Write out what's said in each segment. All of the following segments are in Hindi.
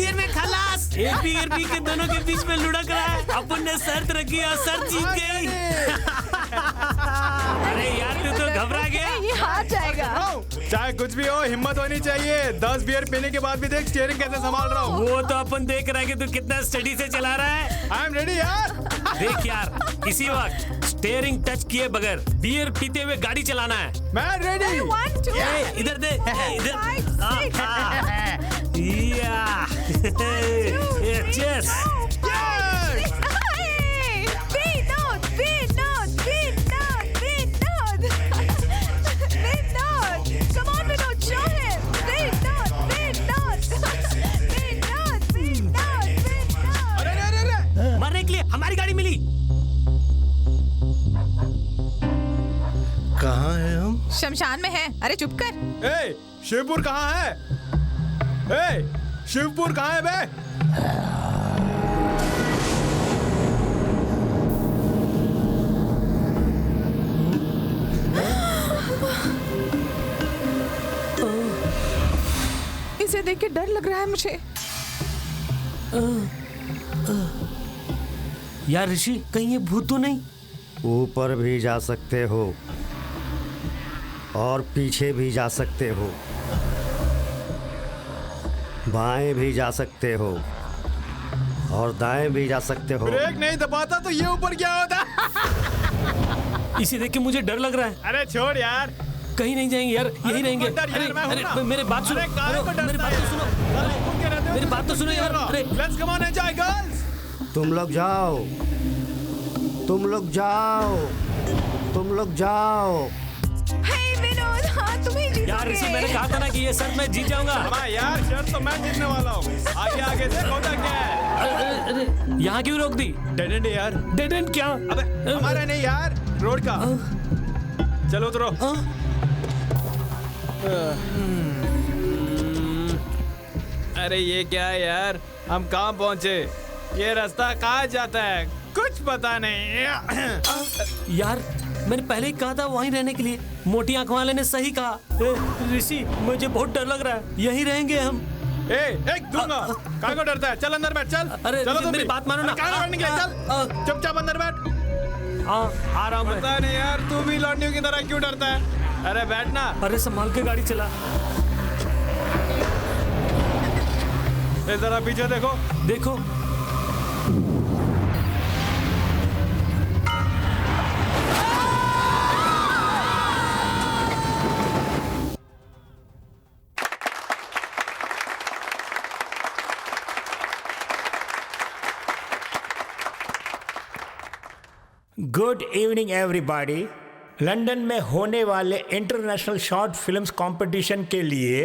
बियर में खलास। एक बियर पी के दोनों के बीच में लुढ़क रहा है। अपन ने शर्त रखी और शर्त जीत गई। अरे यार तू तो घबरा गया। ये हार जाएगा। चाहे कुछ भी हो, हिम्मत होनी चाहिए। 10 बियर पीने के बाद भी देख स्टीयरिंग कैसे संभाल रहा हूँ। वो तो अपन देख रहा है कि तू कितना स्टडी से चला रहा है। आई एम रेडी यार। देख यार, इसी वक्त स्टीयरिंग टच किए बगैर बियर पीते हुए गाड़ी चलाना है। मैं रेडी। 1 2 इधर दे, इधर। 5 6 Yes. मरने के लिए हमारी गाड़ी मिली। कहाँ है हम? शमशान में है। अरे चुप कर। ए, शिवपुर कहाँ है? ए, शिवपुर कहाँ है बे? इसे देख के डर लग रहा है मुझे। यार ऋषि, कहीं ये भूत तो नहीं? ऊपर भी जा सकते हो और पीछे भी जा सकते हो, बाएं भी जा सकते हो और दाएं भी जा सकते हो। ब्रेक नहीं दबाता तो ये ऊपर क्या होता? इसे देख के मुझे डर लग रहा है। अरे छोड़ यार। कहीं नहीं जाएंगे यार, यहीं रहेंगे। अरे मेरे बात सुनो, मेरी बात तो सुनो, मेरी बात तो सुनो यार। अरे let's come on enjoy girls. तुम लोग जाओ, तुम लोग जाओ, तुम लोग जाओ। हे विनोद, हाँ तुम ही जीतोगे। यार ऋषि, मैंने कहा था ना कि ये शर्त मैं जीत जाऊंगा। हाँ यार, शर्त तो मैं जीतने वाला हूँ। आगे आगे देख होता क्या है। अरे यहाँ क्यों रोक दी? डेड एंड यार। डेड एंड क्या? अबे हमारा नहीं यार, रोड का। चलो उतरो। अरे ये क्या है यार, हम कहाँ पहुँचे? ये रास्ता कहाँ जाता है? कुछ पता नहीं। यार मैंने पहले ही कहा था वहीं रहने के लिए। मोटी आंख वाले ने सही कहा। ऋषि, मुझे बहुत डर लग रहा है। यहीं रहेंगे हम। एक दूंगा। कहाँ को डरता है? चल अंदर बैठ, चल। अरे चलो तुम मेरी भी। बात मानो ना। कहाँ बैठने के लिए? चल चुपचाप अंदर बैठ। हाँ आ रहा हूँ मैं। पता नहीं यार, तू भी लौंडियों की तरह क्यों डरता है? अरे बैठना। अरे संभाल के गाड़ी चला। जरा पीछे देखो। देखो गुड इवनिंग एवरीबॉडी। लंदन में होने वाले इंटरनेशनल शॉर्ट फिल्म्स कंपटीशन के लिए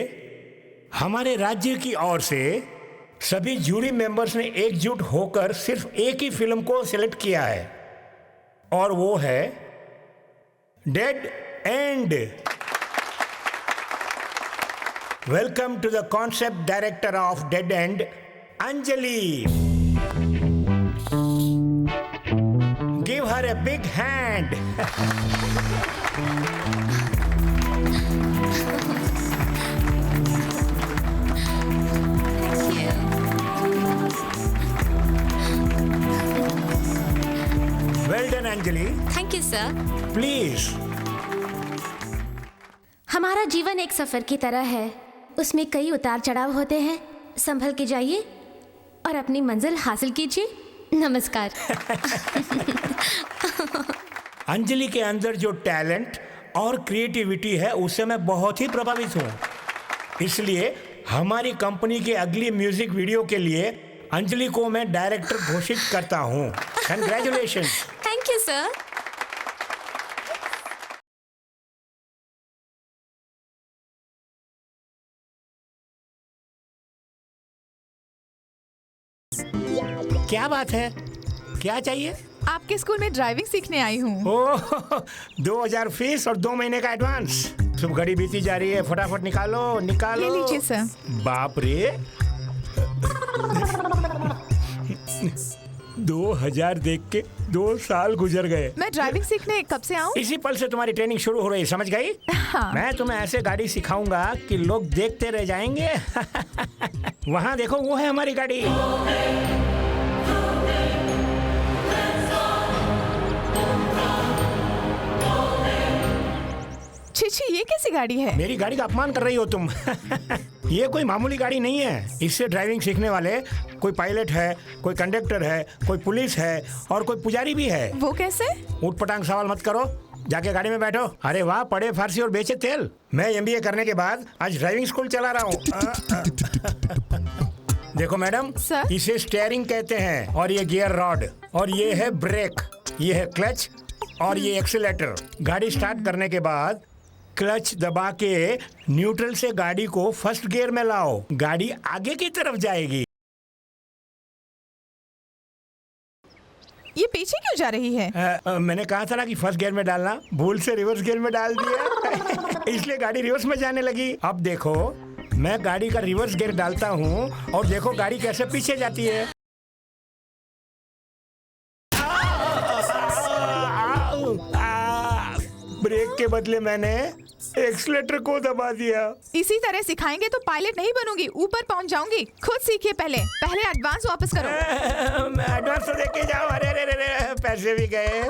हमारे राज्य की ओर से सभी जूरी मेंबर्स ने एकजुट होकर सिर्फ एक ही फिल्म को सिलेक्ट किया है और वो है dead end. Welcome to the concept director of dead end, Anjali. Give her a big hand. Well done, Anjali. Thank you sir. Please. हमारा जीवन एक सफर की तरह है, उसमें कई उतार चढ़ाव होते हैं। संभल के जाइए और अपनी मंजिल हासिल कीजिए। नमस्कार। अंजलि के अंदर जो टैलेंट और क्रिएटिविटी है उससे मैं बहुत ही प्रभावित हूँ। इसलिए हमारी कंपनी के अगली म्यूजिक वीडियो के लिए अंजलि को मैं डायरेक्टर घोषित करता हूँ। कंग्रेचुलेशन। Thank you sir. क्या बात है, क्या चाहिए? आपके स्कूल में ड्राइविंग सीखने आई हूँ। ओह, 2000 फीस और 2 महीने का एडवांस। सब घड़ी बीती जा रही है, फटाफट निकालो निकालो। ये लीजिए सर। बाप रे, 2000 देख के 2 साल गुजर गए। मैं ड्राइविंग सीखने कब से आऊँ? इसी पल से तुम्हारी ट्रेनिंग शुरू हो रही, समझ गई? हाँ। मैं तुम्हें ऐसे गाड़ी सिखाऊंगा कि लोग देखते रह जाएंगे। वहाँ देखो, वो है हमारी गाड़ी। छी, ये कैसी गाड़ी है? मेरी गाड़ी का अपमान कर रही हो तुम। ये कोई मामूली गाड़ी नहीं है। इससे ड्राइविंग सीखने वाले कोई पायलट है, कोई कंडक्टर है, कोई पुलिस है और कोई पुजारी भी है। वो कैसे? ऊट पटांग सवाल मत करो, जाके गाड़ी में बैठो। अरे वाह, पढ़े फारसी और बेचे तेल। मैं MBA करने के बाद आज ड्राइविंग स्कूल चला रहा हूँ। देखो मैडम, सर? इसे स्टीयरिंग कहते हैं और ये गियर रॉड और ये है ब्रेक, ये है क्लच और ये एक्सीलेटर। गाड़ी स्टार्ट करने के बाद क्लच दबा के न्यूट्रल से गाड़ी को फर्स्ट गियर में लाओ, गाड़ी आगे की तरफ जाएगी। ये पीछे क्यों जा रही है? मैंने कहा था ना कि फर्स्ट गियर में डालना, भूल से रिवर्स गियर में डाल दिया। इसलिए गाड़ी रिवर्स में जाने लगी। अब देखो, मैं गाड़ी का रिवर्स गियर डालता हूँ और देखो गाड़ी कैसे पीछे जाती है। ब्रेक के बदले मैंने एक्सीलेटर को दबा दिया। इसी तरह सिखाएंगे तो पायलट नहीं बनूंगी, ऊपर पहुंच जाऊंगी। खुद सीखिए पहले एडवांस वापस करो। मैं एडवांस तो देके जाओ। अरे रे रे रे, पैसे भी गए।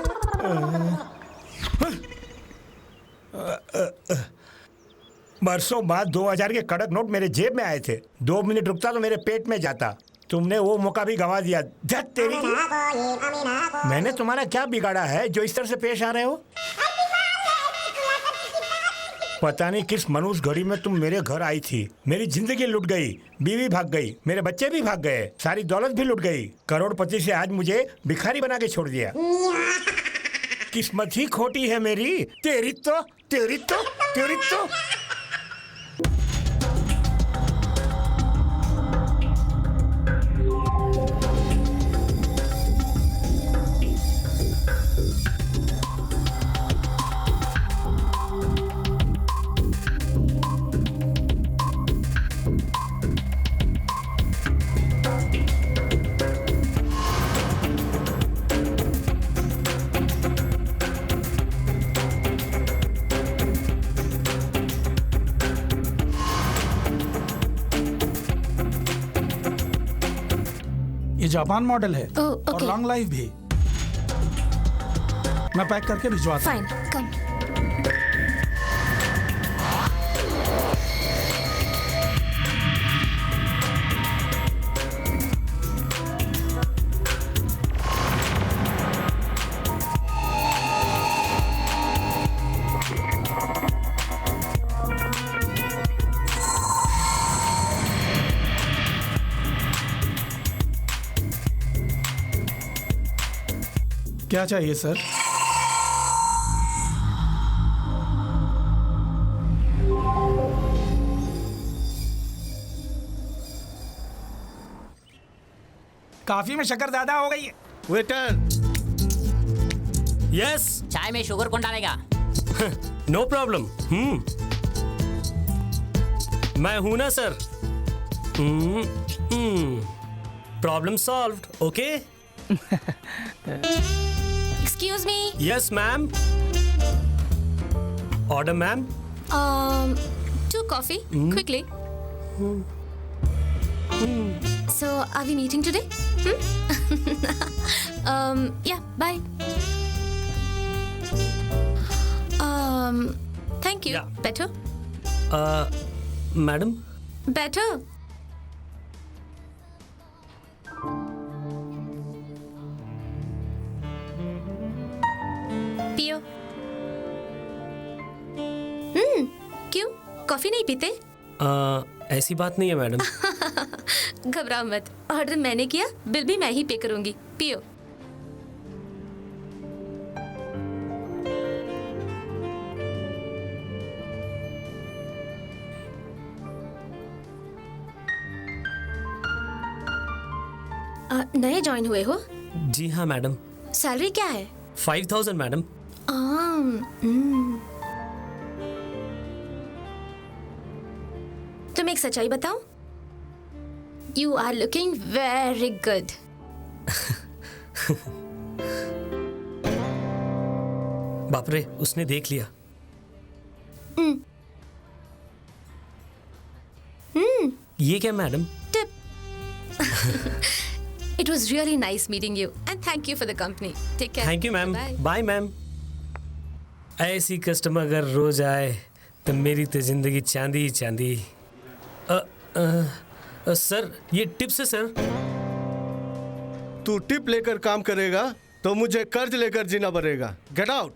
बरसों बाद 2000 के कड़क नोट मेरे जेब में आए थे। 2 मिनट रुकता तो मेरे पेट में जाता। तुमने वो मौका भी गवा दिया। धत तेरी की। मैंने तुम्हारा क्या बिगाड़ा है जो इस तरह से पेश आ रहे हो? पता नहीं किस मनुष्य घड़ी में तुम मेरे घर आई थी। मेरी जिंदगी लुट गई, बीवी भाग गई, मेरे बच्चे भी भाग गए, सारी दौलत भी लुट गई। करोड़पति से आज मुझे भिखारी बना के छोड़ दिया। किस्मत ही खोटी है मेरी। तेरी तो तेरी तो तेरी तो। ये जापान मॉडल है ओके। और लॉन्ग लाइफ भी। मैं पैक करके भिजवाता हूँ। फाइन, कम। क्या चाहिए सर? काफी में शक्कर ज्यादा हो गई है। वेटर। यस। चाय में शुगर कौन डालेगा? No problem. मैं हूं ना sir. Problem solved. Okay. Excuse me. Yes ma'am. Order ma'am. 2 coffee, quickly. So, are we meeting today? Yeah, bye. Thank you. Yeah. Better? Madam. Better. पियो। क्यों? कॉफी नहीं पीते? ऐसी बात नहीं है मैडम। घबराओ मत, ऑर्डर मैंने किया, बिल भी मैं ही पे करूंगी। पियो। नए ज्वाइन हुए हो? जी हाँ मैडम। सैलरी क्या है? 5000 मैडम। तुम एक सच्चाई बताओ, you are looking very good. बाप रे, उसने देख लिया। ये क्या madam? Tip. It was really nice meeting you and thank you for the company. Take care. Thank you ma'am, Bye. Bye ma'am. ऐसी कस्टमर अगर रोज आए तो मेरी तो जिंदगी चांदी ही चांदी। सर ये टिप्स है सर। तू टिप लेकर काम करेगा तो मुझे कर्ज लेकर जीना पड़ेगा। Get out.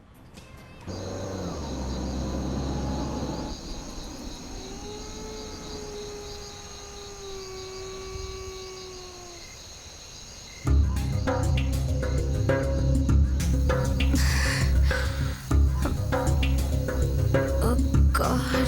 God.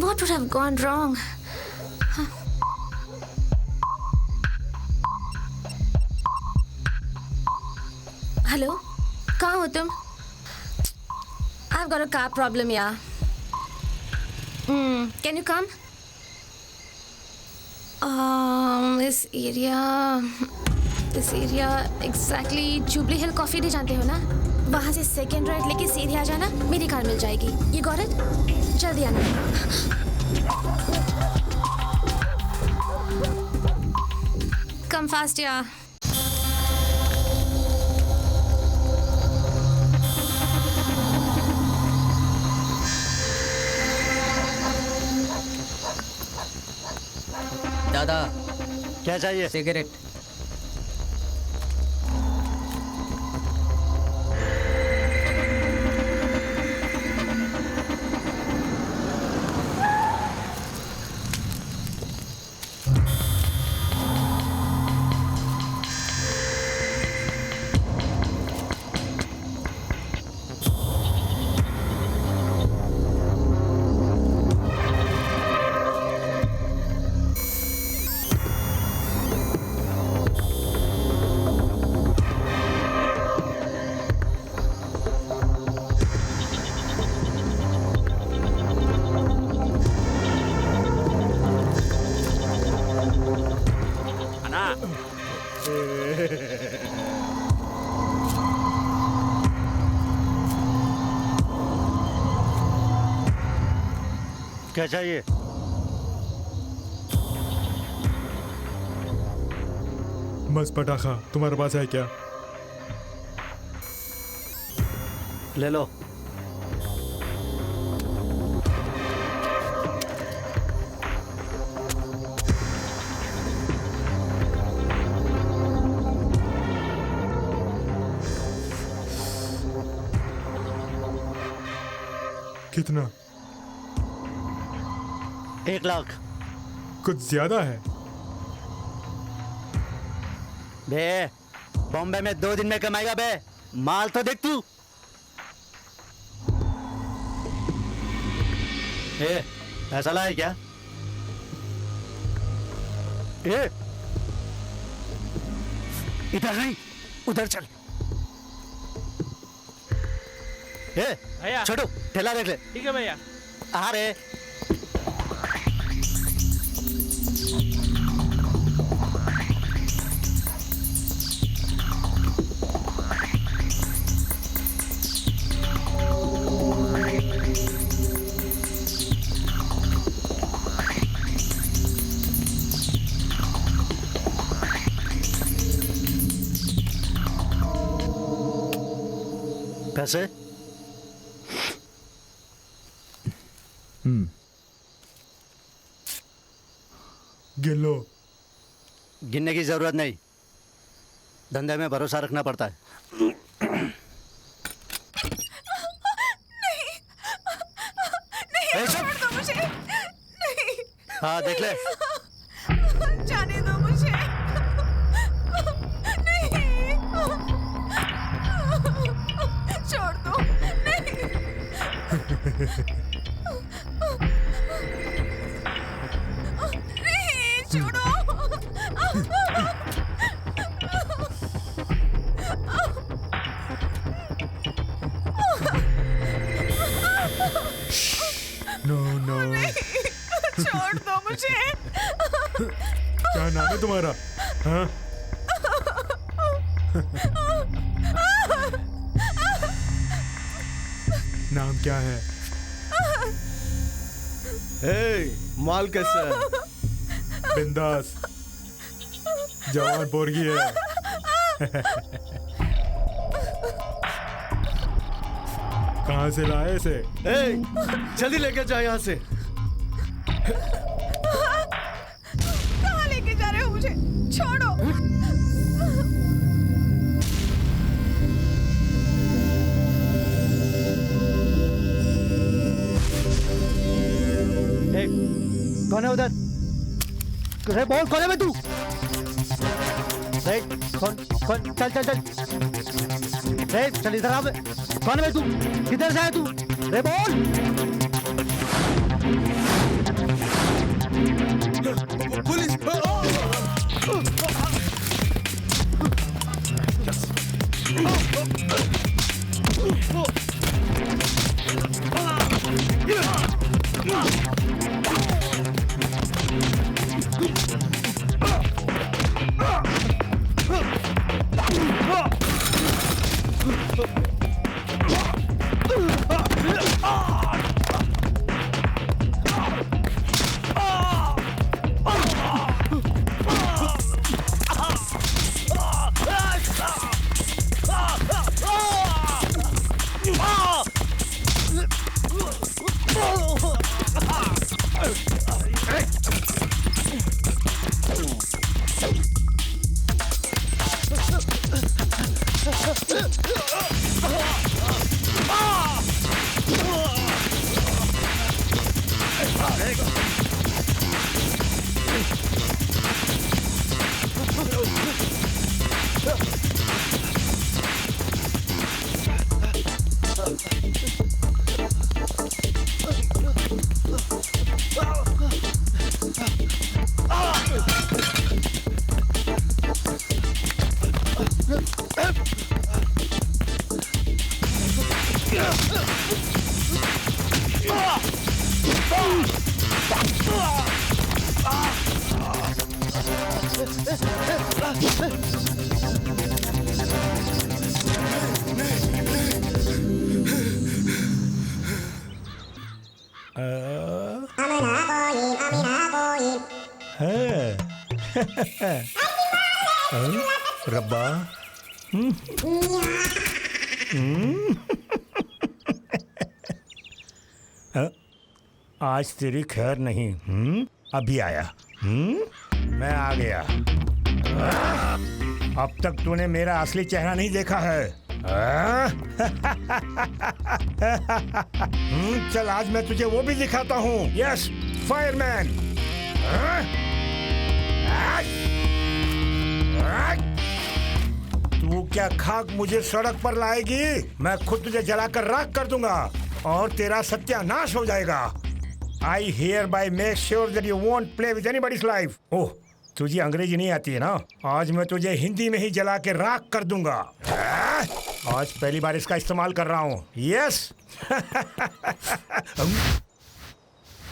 What would have gone wrong? Hello? कहाँ हो तुम? I've got a car problem, yeah. Can you come? This area exactly Jubilee Hill Coffee Day जानते हो ना? वहाँ से सेकेंड राइट लेके सीधे आ जाना, मेरी कार मिल जाएगी। You got it? जल्दी आना। Come fast, yeah. दादा क्या चाहिए? सिगरेट। क्या चाहिए? बस पटाखा तुम्हारे पास है क्या? ले लो। कितना? 1 लाख। कुछ ज्यादा है। बे बॉम्बे में 2 दिन में कमाएगा बे। माल तो देख तू। पैसा लाए क्या? इधर नहीं, उधर चल। भैया छोटू ठेला देख ले। ठीक है भैया। आ रे। पैसे? गिन लो। गिनने की जरूरत नहीं, धंधे में भरोसा रखना पड़ता है। नहीं, छोड़ दो मुझे। नहीं। हाँ देख ले। जाने दो मुझे। नहीं। छोड़ दो। नहीं। नहीं, छोड़ो। नो नो छोड़ दो मुझे। क्या नाम है तुम्हारा? हाँ? नाम क्या है? माल कैसा है? बिंदास, जवान पोरगी है। कहाँ से लाए इसे? जल्दी लेके जाए यहाँ से। कहाँ लेके जा रहे हो मुझे? छोड़ो। कौन है उधर? अरे बोल, कौन है बे तू? कौन कौन? चल चल चल, चल इधर आ। कौन है बे तू? किधर से आया तू? अरे बोल। पुलिस! रब्बा, आज तेरी खैर नहीं। अभी आया। मैं आ गया। अब तक तूने मेरा असली चेहरा नहीं देखा है। चल आज मैं तुझे वो भी दिखाता हूँ। Yes, fireman. तू क्या खाक मुझे सड़क पर लाएगी? मैं खुद तुझे जलाकर राख कर दूंगा और तेरा सत्यानाश हो जाएगा। I hereby make sure that you won't play with anybody's life. ओह, तुझे अंग्रेजी नहीं आती है ना? आज मैं तुझे हिंदी में ही जला के राख कर दूंगा। आज पहली बार इसका इस्तेमाल कर रहा हूँ। यस।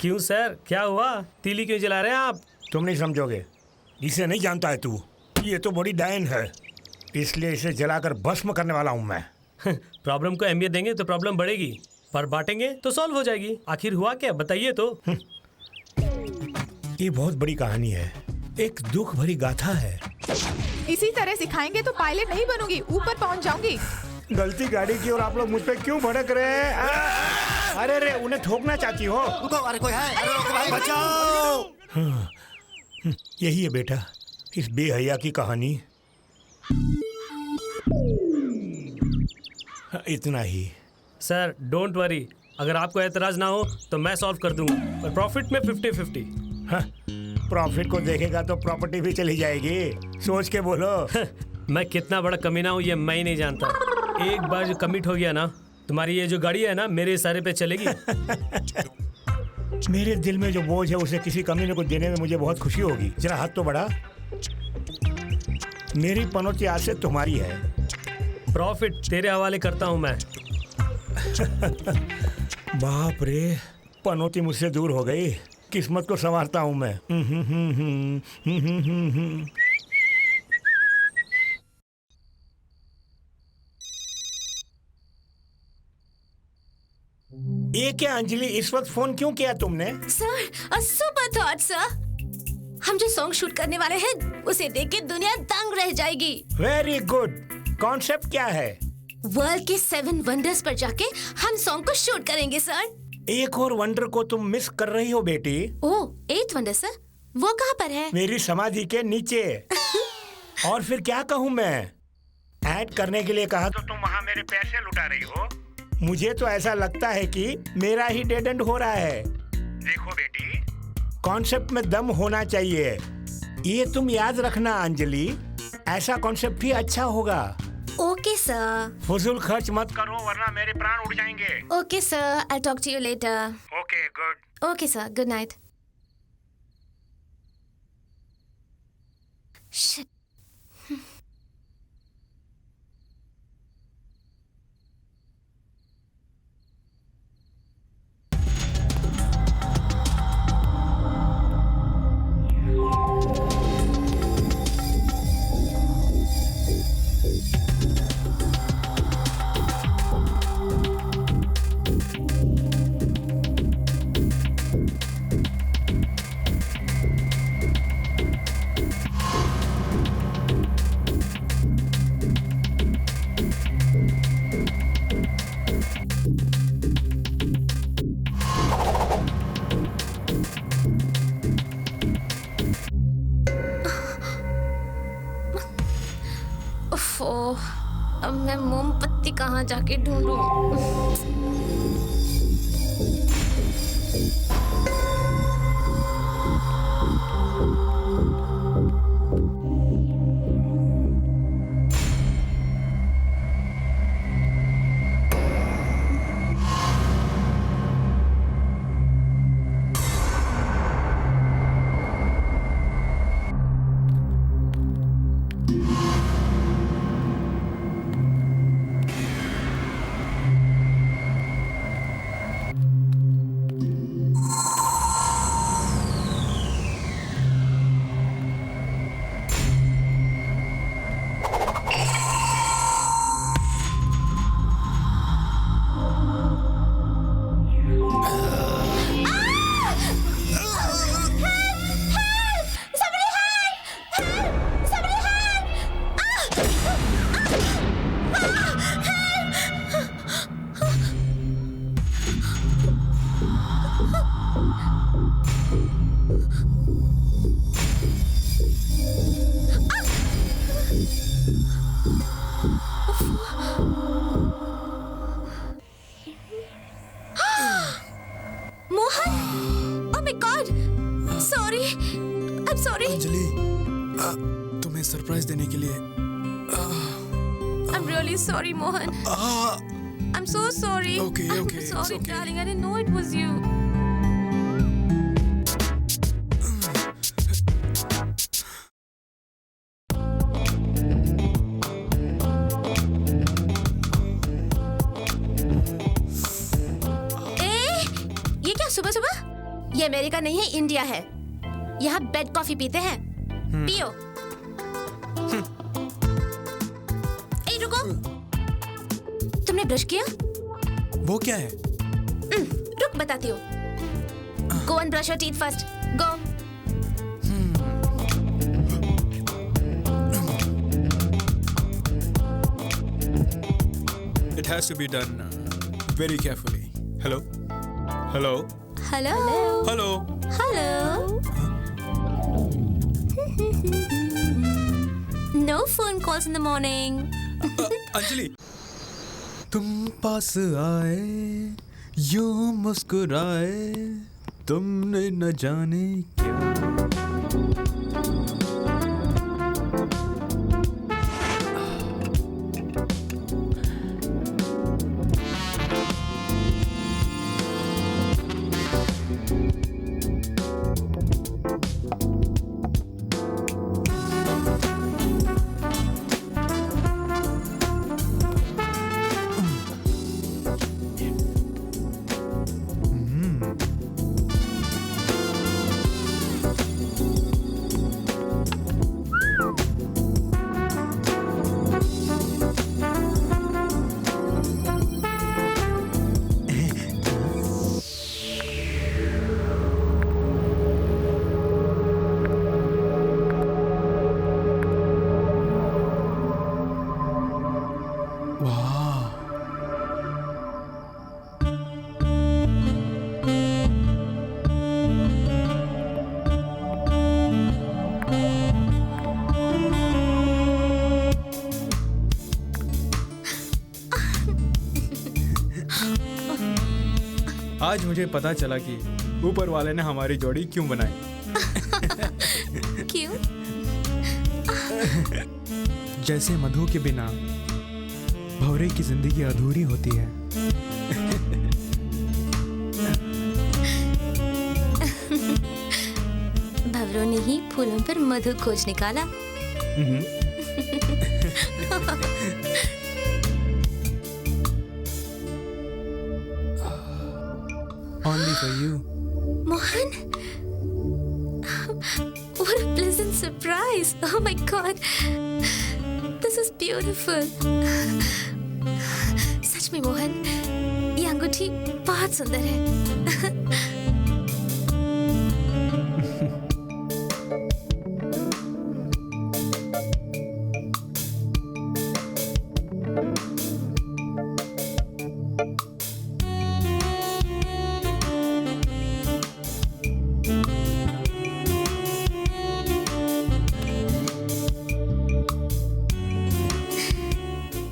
क्यों सर, क्या हुआ? तीली क्यों जला रहे हैं आप? तुम नहीं समझोगे। इसे नहीं जानता है तू। ये तो बड़ी डायन है, इसलिए इसे जलाकर भस्म करने वाला हूँ मैं। प्रॉब्लम को अहमियत देंगे तो प्रॉब्लम बढ़ेगी, पर बांटेंगे तो सॉल्व हो जाएगी। आखिर हुआ क्या, बताइए तो। ये बहुत बड़ी कहानी है, एक दुख भरी गाथा है। इसी तरह सिखाएंगे तो पायलट नहीं बनूंगी, ऊपर पहुंच जाऊंगी। गलती गाड़ी की और आप लोग मुझ पे क्यों भड़क रहे हैं? अरे रे, उन्हें ठोकना चाहती हो? अरे कोई है? अरे रोको भाई, बचाओ। यही है बेटा इस बेहया की कहानी। इतना ही। सर डोंट वरी, अगर आपको एतराज ना हो तो मैं सॉल्व कर दूंगा, पर प्रॉफिट में 50-50। प्रॉफिट को देखेगा तो प्रॉपर्टी भी चली जाएगी, सोच के बोलो। मैं कितना बड़ा कमीना हूँ ये मैं ही नहीं जानता। एक बार जो कमिट हो गया ना, तुम्हारी ये जो गाड़ी है ना मेरे इशारे पे चलेगी। मेरे दिल में जो बोझ है उसे किसी कमीने को देने में मुझे बहुत खुशी होगी। जरा हाथ तो बढ़ा। मेरी पनौती आज से तुम्हारी है। प्रॉफिट तेरे हवाले करता हूँ मैं। बाप रे, पनौती मुझसे दूर हो गई। किस्मत को संवारता हूँ मैं। ये क्या अंजलि, इस वक्त फोन क्यों किया तुमने? Sir, a super thought sir. हम जो सॉन्ग शूट करने वाले हैं उसे देख के दुनिया दंग रह जाएगी। Very good. कॉन्सेप्ट क्या है? वर्ल्ड के 7 वंडर्स पर जाके हम सॉन्ग को शूट करेंगे सर। एक और वंडर को तुम मिस कर रही हो बेटी। ओह, 8th वंडर सर, वो कहाँ पर है? मेरी समाधि के नीचे। और फिर क्या कहूँ मैं? ऐड करने के लिए कहा तो तुम वहाँ मेरे पैसे लुटा रही हो। मुझे तो ऐसा लगता है कि मेरा ही डेड एंड हो रहा है। देखो बेटी, कॉन्सेप्ट में दम होना चाहिए, ये तुम याद रखना अंजलि। ऐसा कॉन्सेप्ट ही अच्छा होगा। Okay sir. फजूल खर्च मत करो वरना मेरे प्राण उड़ जाएंगे। Okay sir, I talk to you later. Okay, good. Okay sir, good night. Shit. अब मैं मोमबत्ती कहाँ जाके ढूंढूं? अंजलि, तुम्हें सरप्राइज देने के लिए I'm really sorry, Mohan. I'm so sorry. Okay, I'm okay, sorry, it's okay. darling. I didn't know it was you. ये क्या सुबह सुबह? ये अमेरिका नहीं है, इंडिया है। यहाँ बेड कॉफी पीते हैं। पियो। ए रुको, तुमने ब्रश किया? वो क्या है? रुक बताती हूँ। Go and brush your teeth first. Go. It has to be done very carefully. Hello? Hello? Hello. Hello? Hello. No phone calls in the morning. Anjali, तुम पास आए, यूं मुस्कुराए, तुमने न जाने क्या। मुझे पता चला कि ऊपर वाले ने हमारी जोड़ी क्यों बनाई। क्यों? जैसे मधु के बिना भौरे की जिंदगी अधूरी होती है। भंवरों ने ही फूलों पर मधु खोज निकाला। Only for you. Mohan, what a pleasant surprise! Oh my God, this is beautiful. सच में मोहन, ये अंगूठी बहुत सुंदर है।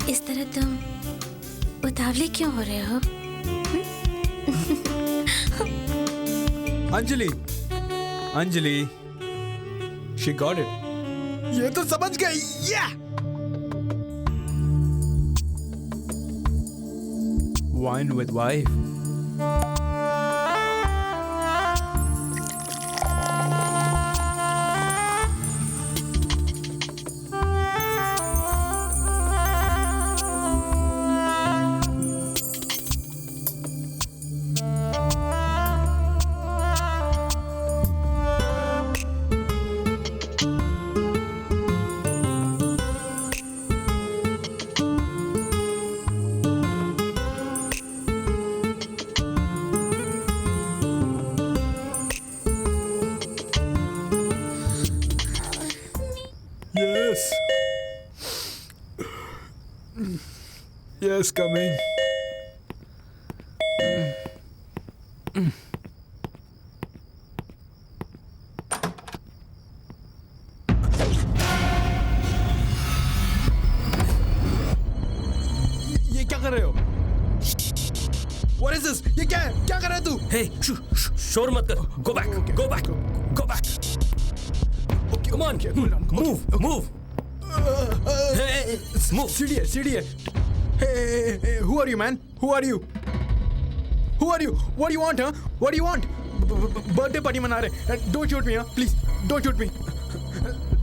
इस तरह तुम उतावले क्यों हो रहे हो? Anjali, Anjali, she got it. ये तो समझ गई। Yeah! Wine with wife. Yes. Yes, coming. ये क्या कर रहे हो? What is this? ये क्या है? क्या कर रहा है तू? Hey, शोर मत कर। Go back, go back, go back. Come on, move. Hey, move. सीढ़ी है। Hey, who are you, man? Who are you? Who are you? What do you want, huh? What do you want? Birthday party मना रहे। Don't shoot me, huh? Please, don't shoot me.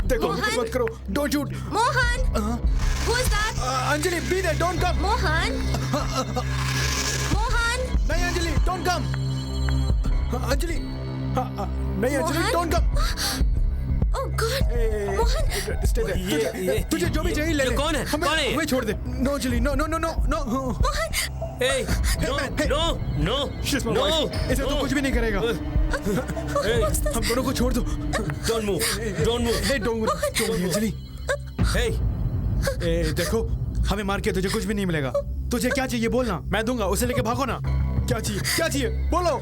देखो, मोहन! मत करो। Don't shoot. Mohan, who's that? Anjali, be there. Don't come. Mohan, Mohan, नहीं अंजलि, don't come. अंजलि, नहीं Anjali, Mohan? don't come. oh God, Mohan, Stay there. तुझे जो भी चाहिए ले ले। ये कौन है? हमें कौन है ये? हमें छोड़ दे। No Anjali, no. Hey, no. She's my No, wife. इसे तो no. कुछ भी नहीं करेगा। Hey, हम दोनों को छोड़ दो। don't move. Hey, don't Anjali. Hey, देखो, हमें मार के तुझे कुछ भी नहीं मिलेगा। तुझे क्या चाहिए बोलना, मैं दूंगा। उसे लेके भागो ना। क्या चाहिए? बोलो।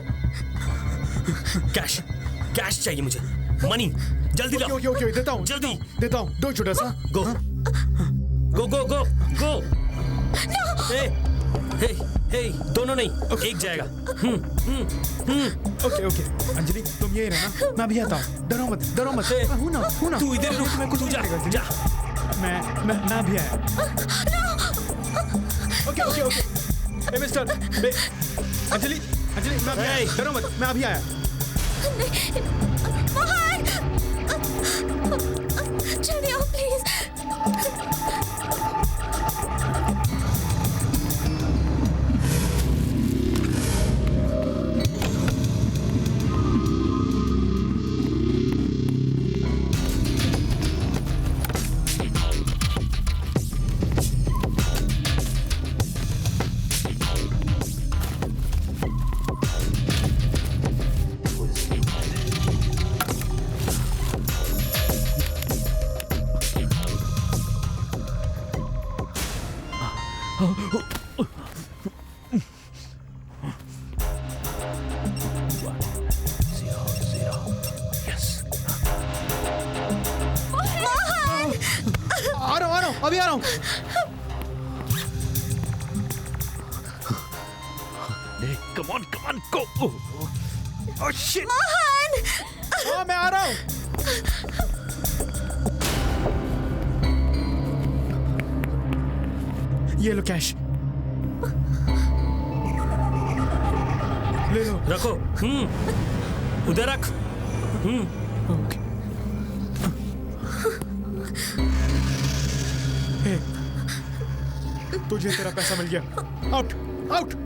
कैश चाहिए मुझे। मनी, जल्दी लाओ। ओके, देता हूँ। जल्दी। देता हूँ। Don't shoot us, huh? Go. Hey, दोनों नहीं, एक जाएगा। ओके। अंजलि, तुम यही रहना, मैं अभी आता हूँ। डरो मत। Hey, हूँ ना। तू इधर रुक, मैं कुछ तू नहीं जा। मैं अभी आया। ओके। Hey, मिस्टर, अंजलि, मैं अभी आया। डरो मत, मैं अभी आया। मोहन, जल्दी आओ प्लीज। अभी आ रहा हूँ। Come on, go oh shit Mohan हाँ मैं आ रहा हूँ। ये लो कैश, ले लो। रखो उधर रख ओके। हे, तुझे तेरा पैसा मिल गया। Out out.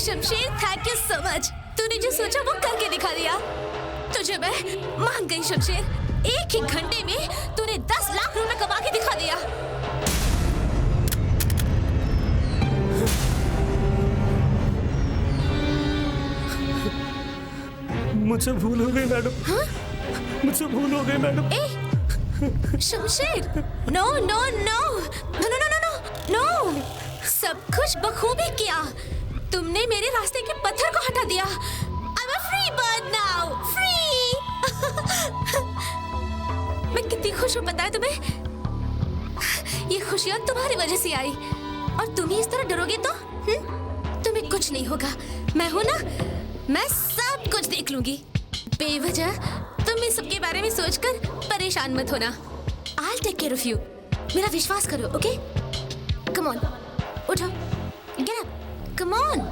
Shamsher, thank you so much. तूने जो सोचा वो करके दिखा दिया। तुझे मैं मान गई शमशेर। एक ही घंटे में तूने 10 लाख रुपए कमा के दिखा दिया। मुझसे भूल हो गई मैडम। हाँ? मुझसे भूल हो गई madam. Shamsher, no no no no no no no no, सब कुछ बखूबी किया। तुमने मेरे रास्ते के पत्थर को हटा दिया। I'm a free bird now, free। मैं कितनी खुश हूँ पता है तुम्हें? ये खुशियाँ तुम्हारी वजह से आई, और तुम ही इस तरह डरोगे तो तुम्हें कुछ नहीं होगा। मैं हूँ ना, मैं सब कुछ देख लूंगी। बेवजह तुम इस सब के बारे में सोचकर परेशान मत होना। I'll take care of you। मेरा विश्वास करो, ओके? Come on, उठो, get up, come on।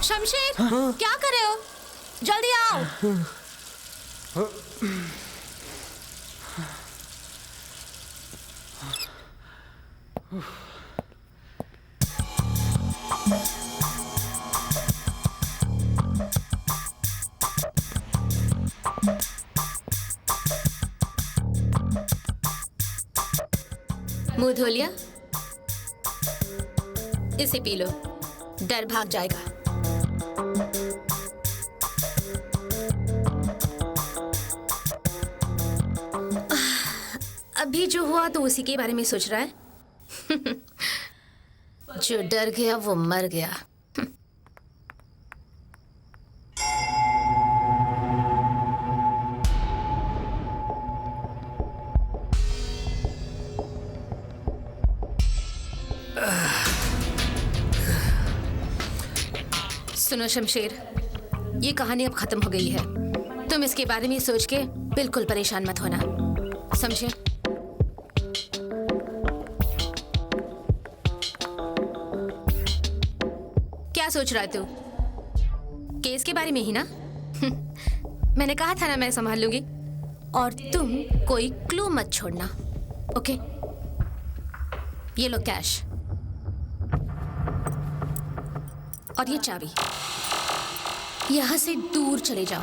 Shamsher, क्या कर रहे हो? जल्दी आओ। मुंह धो लिया? इसे पी लो, डर भाग जाएगा। अभी जो हुआ तो उसी के बारे में सोच रहा है। जो डर गया वो मर गया। सुनो शमशेर, ये कहानी अब खत्म हो गई है। तुम इसके बारे में सोच के बिल्कुल परेशान मत होना, समझे? क्या सोच रहा है तू? केस के बारे में ही ना? मैंने कहा था ना मैं संभाल लूंगी। और तुम कोई क्लू मत छोड़ना, ओके? ये लो कैश और ये चाबी। यहां से दूर चले जाओ।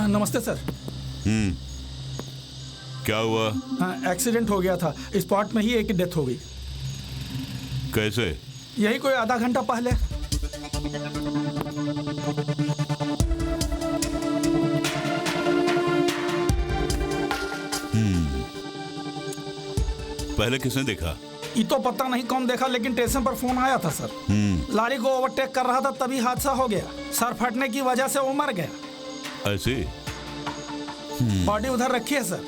नमस्ते सर। क्या हुआ? हाँ, एक्सीडेंट हो गया था। स्पॉट में ही एक डेथ हो गई। कैसे? यही कोई आधा घंटा पहले। पहले किसने देखा? ये तो पता नहीं कौन देखा, लेकिन स्टेशन पर फोन आया था सर। लॉरी को ओवरटेक कर रहा था, तभी हादसा हो गया। सर फटने की वजह से वो मर गया। ऐसे? बॉडी उधर रखी है सर।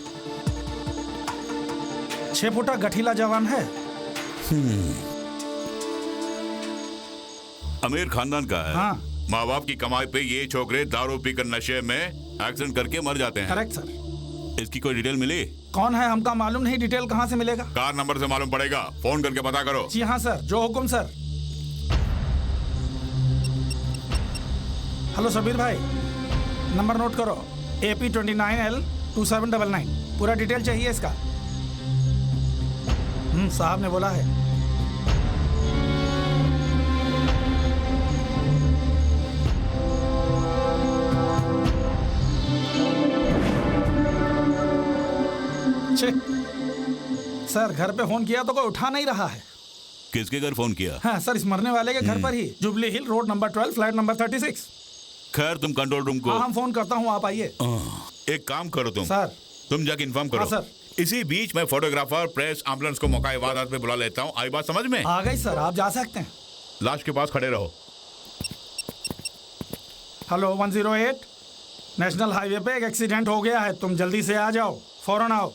6 फुटा गठीला जवान है। अमीर खानदान का है। हाँ। माँ बाप की कमाई पे ये छोकरे दारू पीकर नशे में एक्सीडेंट करके मर जाते हैं। Correct sir. इसकी कोई डिटेल मिली? कौन है हमका मालूम नहीं, डिटेल कहाँ से मिलेगा? कार नंबर से मालूम पड़ेगा, फोन करके पता करो। जी हाँ सर, जो हुकुम सर। हेलो सबीर भाई, नंबर नोट करो, AP29L 2799। पूरा डिटेल चाहिए इसका। साहब ने बोला है। सर घर पे फोन किया तो कोई उठा नहीं रहा है। किसके घर फोन किया? हाँ सर, इस मरने वाले के घर पर ही, जुबली हिल रोड नंबर 12 फ्लैट नंबर 36। खैर तुम कंट्रोल रूम को। हाँ हम फोन करता हूँ, आप आइए। एक काम करो तुम सर, तुम जाके इन्फॉर्म करो। हाँ सर। इसी बीच में फोटोग्राफर, प्रेस, एम्बुलेंस को मौका वारदात पे बुला लेता हूँ। आई बात समझ में? आ गई सर, आप जा सकते हैं। लाश के पास खड़े रहो। हेलो 108, नेशनल हाईवे पे एक एक्सीडेंट हो गया है, तुम जल्दी से आ जाओ, फौरन आओ।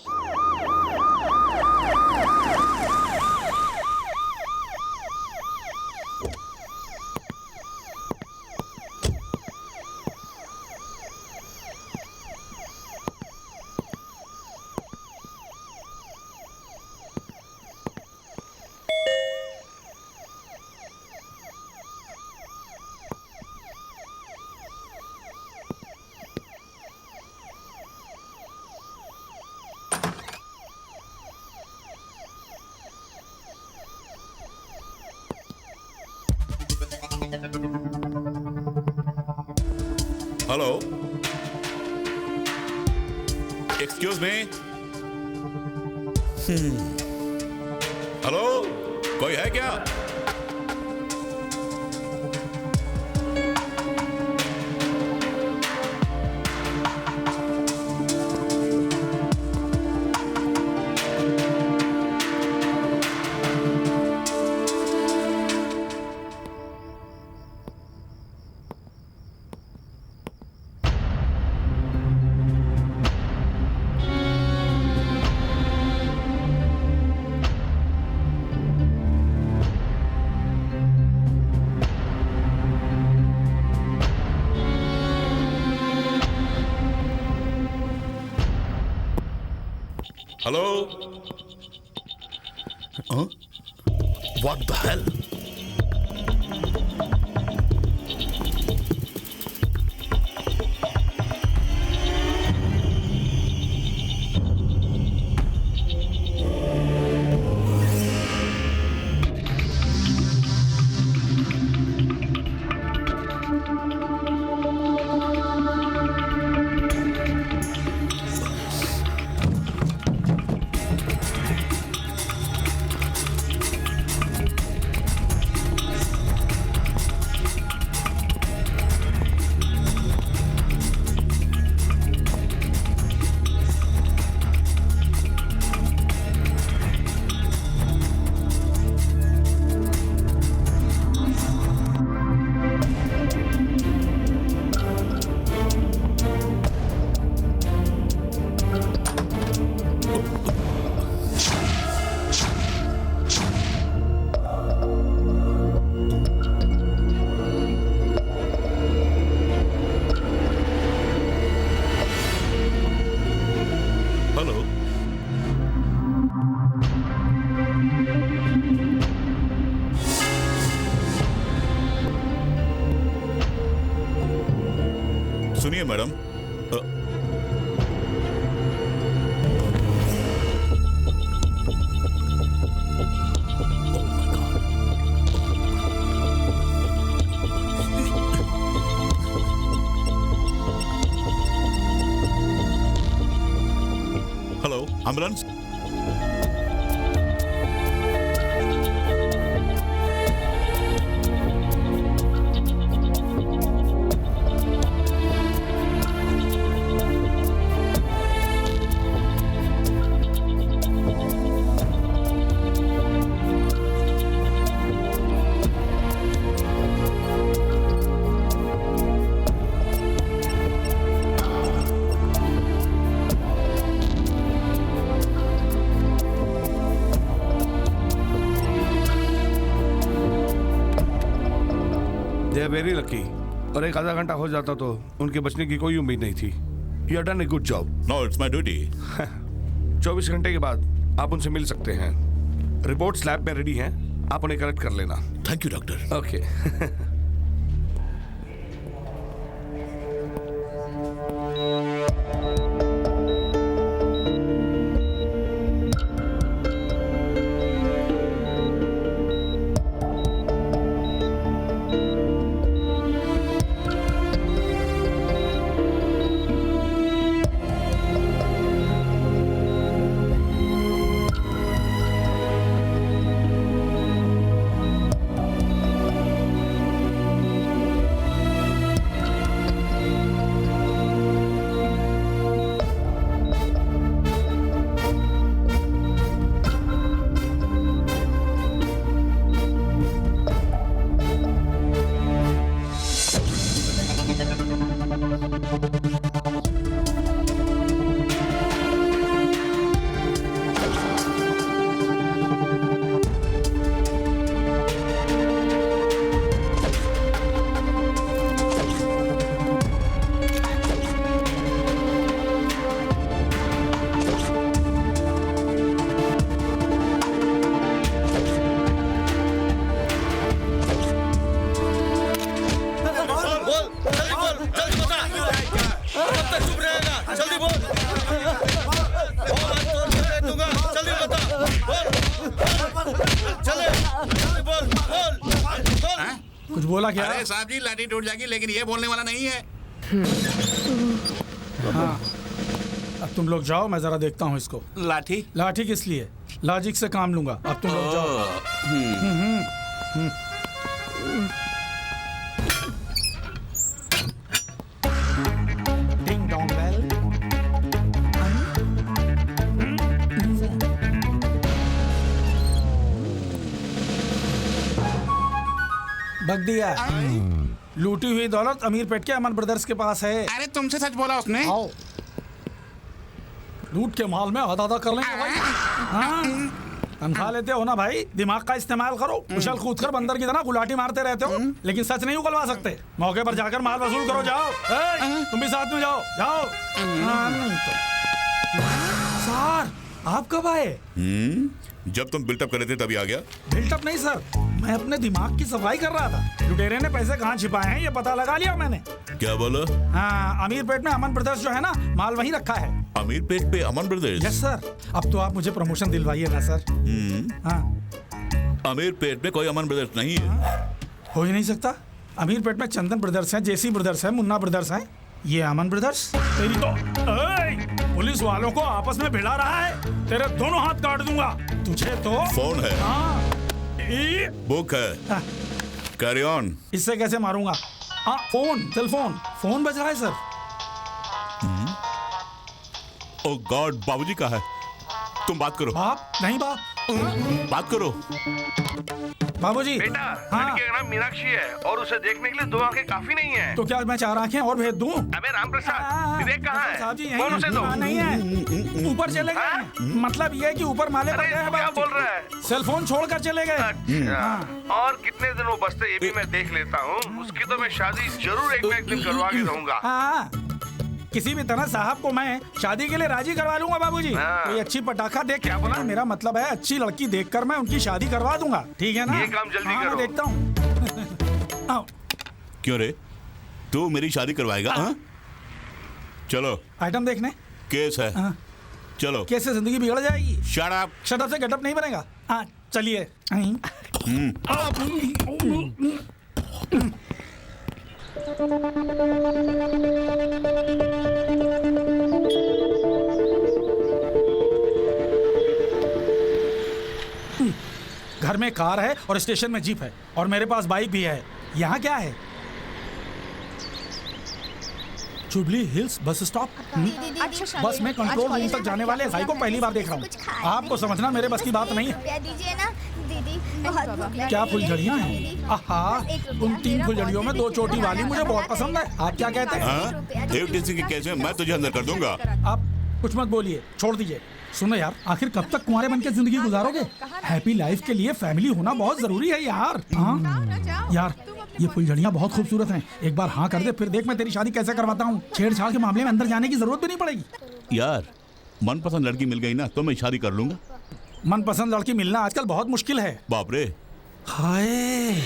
Hello, excuse me. हेलो, कोई है क्या? Hello, what the hell? सुनिए madam, hello ambulance. They are very lucky. और एक आधा घंटा हो जाता तो उनके बचने की कोई उम्मीद नहीं थी। You done a good job. No, it's my duty. 24 घंटे के बाद आप उनसे मिल सकते हैं। रिपोर्ट्स लैब में रेडी हैं, आप उन्हें कलेक्ट कर लेना। Thank you doctor. ओके। कुछ बोला क्या? अरे साहब जी, लाठी टूट जाएगी, लेकिन ये बोलने वाला नहीं है। हाँ, अब तुम लोग जाओ, मैं जरा देखता हूँ इसको। लाठी? लाठी किस लिए? लॉजिक से काम लूंगा। अब तुम लोग जाओ। Ding dong bell. बग दिया। लूटी हुई दौलत अमीर पेट के अमन ब्रदर्स के पास है। अरे तुमसे सच बोला उसने। आओ, लूट के माल में आधा कर लेंगे भाई। हाँ, तनख्वाह लेते हो ना भाई, दिमाग का इस्तेमाल करो। उछल कूद कर बंदर की तरह गुलाटी मारते रहते हो, लेकिन सच नहीं उगलवा सकते। मौके पर जाकर माल वसूल करो। जाओ, तुम भी साथ में जाओ। जाओ। नहीं तो सर, आप कब आए? जब तुम बिल्टअप कर रहे थे तभी आ गया। बिल्टअप नहीं सर, मैं अपने दिमाग की सफाई कर रहा था। लुटेरे ने पैसे कहाँ छिपाए हैं ये पता लगा लिया मैंने। क्या बोला? हाँ, अमीर पेट में अमन ब्रदर्स जो है ना, माल वहीं रखा है। अमीर पेट पे अमन ब्रदर्स? Yes sir. अब तो आप मुझे प्रमोशन दिलवाइए ना सर। हाँ। अमीर पेट में कोई अमन ब्रदर्स नहीं है। हो ही नहीं सकता। अमीर पेट में चंदन ब्रदर्स हैं, जेसी ब्रदर्स हैं, मुन्ना ब्रदर्स हैं। ये अमन ब्रदर्स? तेरी तो पुलिस वालों को आपस में भिड़ा रहा है। तेरे दोनों हाथ काट दूंगा तुझे तो। फोन है। हाँ, बुक है। Carry on. इससे कैसे मारूंगा? हाँ, फोन, टेलीफोन, फोन बज रहा है सर। ओह गॉड, बाबूजी का है। तुम बात करो। बाप नहीं, बाप बात करो। बाबूजी। बेटा, लड़की का नाम मीनाक्षी है और उसे देखने के लिए 2 आंखें काफी नहीं है। तो क्या मैं 4 आंखें और भेज दूं? अबे रामप्रसाद, विवेक कहाँ है? साहब जी कौन उसे दो? नहीं है, ऊपर चले गए। मतलब ये है कि ऊपर माले पर गए हैं। क्या बोल रहा है? सेल फोन छोड़कर चले गए। और कितने दिन वो बचते ये भी मैं देख लेता हूँ। उसकी तो मैं शादी जरूर एक न एक दिन करवा के रहूंगा। हाँ, किसी भी तरह साहब को मैं शादी के लिए राजी करवा लूंगा बाबूजी। कोई अच्छी पटाखा देख। क्या बोला? मेरा मतलब है अच्छी लड़की देखकर मैं उनकी शादी करवा दूंगा। ठीक है ना? ये काम जल्दी करो। देखता हूँ। क्यों रे, तू मेरी शादी करवाएगा? चलो आइटम देखने। केस है। चलो। केस से जिंदगी बिगड़ जाएगी। Shut up. शट अप से गेटअप नहीं बनेगा। हाँ चलिए। घर में कार है और स्टेशन में जीप है और मेरे पास बाइक भी है। यहाँ क्या है? Jubilee hills bus stop. बस में कंट्रोल रूम तक जाने वाले एसआई को पहली बार देख रहा हूँ। आपको समझना मेरे बस की बात नहीं है। क्या फुलझड़ियाँ हैं? आहा, उन 3 फुलझड़ियों में 2 चोटी वाली मुझे बहुत पसंद है। आप क्या कहते हैं? एफटीसी के केस में मैं तुझे अंदर कर दूंगा। आप कुछ मत बोलिए, छोड़ दीजिए। सुनो यार, आखिर कब तक कुंवारे बनके जिंदगी गुजारोगे? हैप्पी लाइफ के लिए फैमिली होना बहुत जरूरी है यार। हाँ यार, ये फुलझड़ियाँ बहुत खूबसूरत हैं। एक बार हाँ कर दे, फिर देख मैं तेरी शादी कैसे करवाता हूँ। छेड़छाड़ के मामले में अंदर जाने की जरूरत भी नहीं पड़ेगी। यार मनपसंद लड़की मिल गई ना तो मैं शादी कर लूंगा। मनपसंद लड़की मिलना आजकल बहुत मुश्किल है। बाप रे। हाय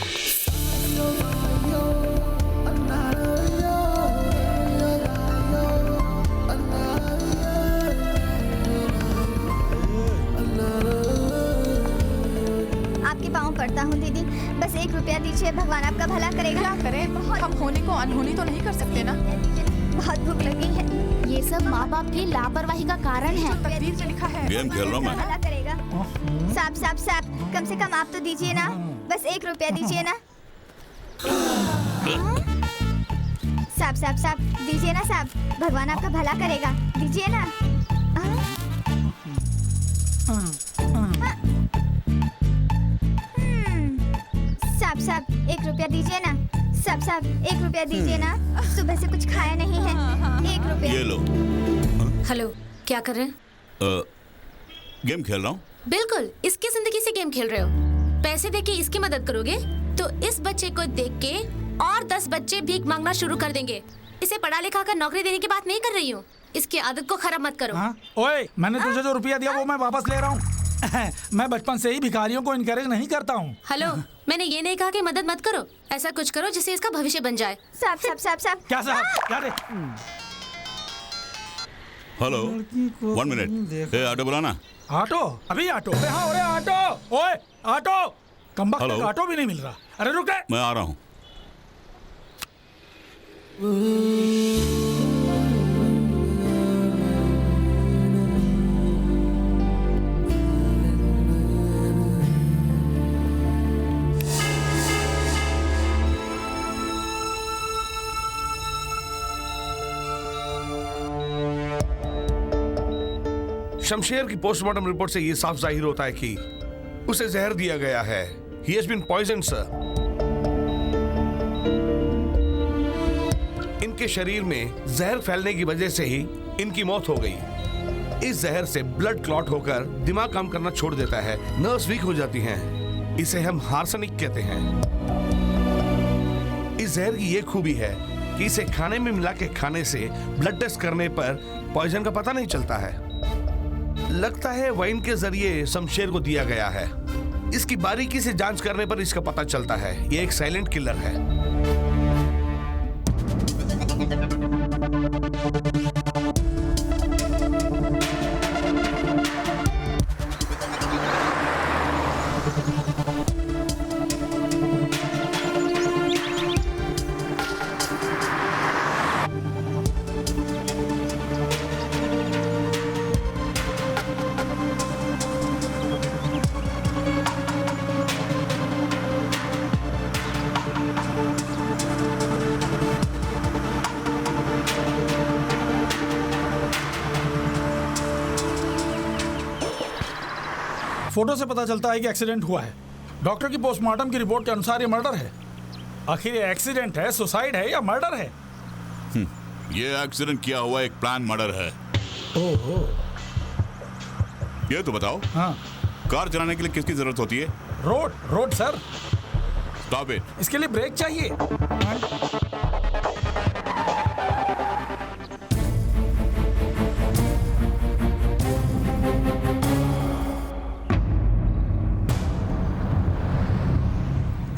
आपके पाँव पड़ता हूँ दीदी, बस 1 रुपया दीजिए, भगवान आपका भला करेगा। क्या करें, हम होने को अनहोनी तो नहीं कर सकते ना। बहुत भूख लगी है। ये सब माँ बाप की लापरवाही का कारण है। तकदीर में लिखा है। गेम खेल रहा हूँ मैं। भला करेगा। साहब साहब साहब, कम से कम आप तो दीजिए ना, बस 1 रुपया दीजिए ना। साहब साहब साहब दीजिए ना साहब, भगवान आपका भला करेगा, दीजिए ना। साहब साहब 1 रुपया दीजिए ना। साहब साहब 1 रुपया दीजिए ना, सुबह से कुछ खाया नहीं है। 1 रुपया। ये लो। हेलो, क्या कर रहे हैं? गेम खेल रहा हूँ। बिल्कुल, इसकी जिंदगी से गेम खेल रहे हो। पैसे देके इसकी मदद करोगे तो इस बच्चे को देख के और 10 बच्चे भीख मांगना शुरू कर देंगे। इसे पढ़ा लिखा कर नौकरी देने की बात नहीं कर रही हूँ। इसकी आदत को खराब मत करो। ओए, मैंने तुझे जो रुपया दिया वो मैं वापस ले रहा हूँ। मैं बचपन से ही भिखारियों को इनकरेज नहीं करता हूँ। हेलो, मैंने ये नहीं कहा कि मदद मत करो। ऐसा कुछ करो जिससे इसका भविष्य बन जाए। साहब साहब साहब साहब। क्या साहब? क्या रे? Hello, 1 minute. ऑटो बुलाना। ऑटो? अभी ऑटो? हाँ, अरे ऑटो। ओए ऑटो, कमबख्त ऑटो भी नहीं मिल रहा। अरे रुके, मैं आ रहा हूँ। शमशेर की पोस्टमार्टम रिपोर्ट से ये साफ जाहिर होता है कि उसे जहर दिया गया है। He has been poisoned, sir. इनके शरीर में जहर फैलने की वजह से ही इनकी मौत हो गई। इस जहर से ब्लड क्लॉट होकर दिमाग काम करना छोड़ देता है, नर्व्स वीक हो जाती हैं। इसे हम हार्सनिक कहते हैं। इस जहर की ये खूबी है कि इसे खाने में मिला के खाने से ब्लड टेस्ट करने पर पॉइजन का पता नहीं चलता है। लगता है वाइन के जरिए शमशेर को दिया गया है। इसकी बारीकी से जांच करने पर इसका पता चलता है ये एक साइलेंट किलर है। फोटो से पता चलता है कि एक्सीडेंट हुआ है। डॉक्टर की पोस्टमार्टम की रिपोर्ट के अनुसार ये मर्डर है। आखिर ये एक्सीडेंट है, सुसाइड है या मर्डर है? ये एक्सीडेंट किया हुआ एक प्लान मर्डर है। ओहो। ये तो बताओ, हाँ, कार चलाने के लिए किसकी जरूरत होती है? Road sir. Stop it. इसके लिए ब्रेक चाहिए।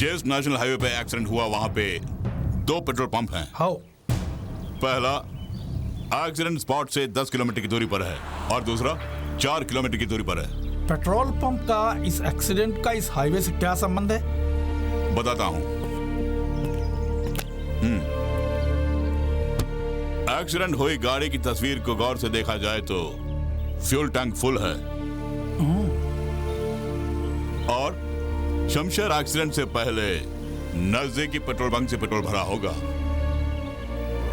जिस नेशनल हाईवे पे एक्सीडेंट हुआ वहां पे 2 पेट्रोल पंप हैं। हाउ? पहला एक्सीडेंट स्पॉट से 10 किलोमीटर की दूरी पर है और दूसरा 4 किलोमीटर की दूरी पर है। पेट्रोल पंप का इस एक्सीडेंट का इस हाईवे से क्या संबंध है? बताता हूं। एक्सीडेंट हुई गाड़ी की तस्वीर को गौर से देखा जाए तो फ्यूल टैंक फुल है और शमशेर एक्सीडेंट से पहले नजदीकी पेट्रोल बंक से पेट्रोल भरा होगा।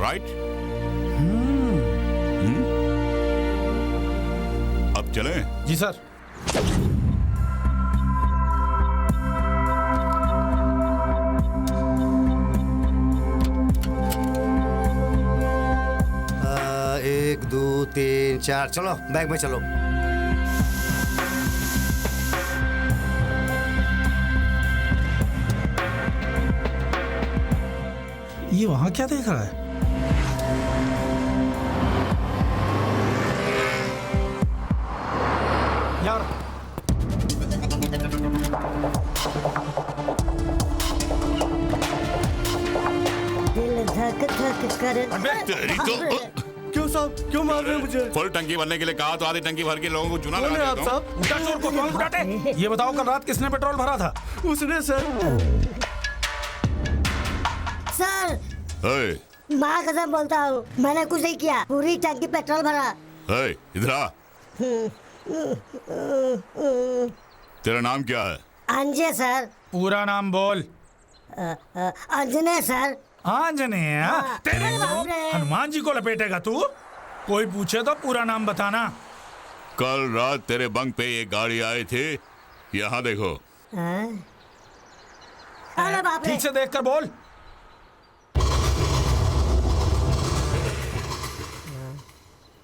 राइट? अब चलें? जी सर। एक, दो, तीन, चार, चलो बैग में चलो। वहां क्या देख रहा है? यार दिल धक धक कर। तेरी तो क्यों साहब, क्यों मार रहे हैं मुझे? फुल टंकी भरने के लिए कहा तो आधी टंकी भर के लोगों को चुना लगा आप देता हूं। साहब? उठा चोर को कौन उठाते? ये बताओ कल रात किसने पेट्रोल भरा था? उसने सर। सर हे, माँ कसम बोलता हूँ, मैंने कुछ नहीं किया, पूरी टंकी पेट्रोल भरा। हे, इधर आ। तेरा नाम क्या है? अंजय सर। पूरा नाम बोल। अंजने सर। आंजनेय? तेरे हनुमान जी को लपेटेगा तू? कोई पूछे तो पूरा नाम बताना। कल रात तेरे बंक पे ये गाड़ी आई थी, यहाँ देखो। अरे बाप रे। ठीक से देख कर बोल।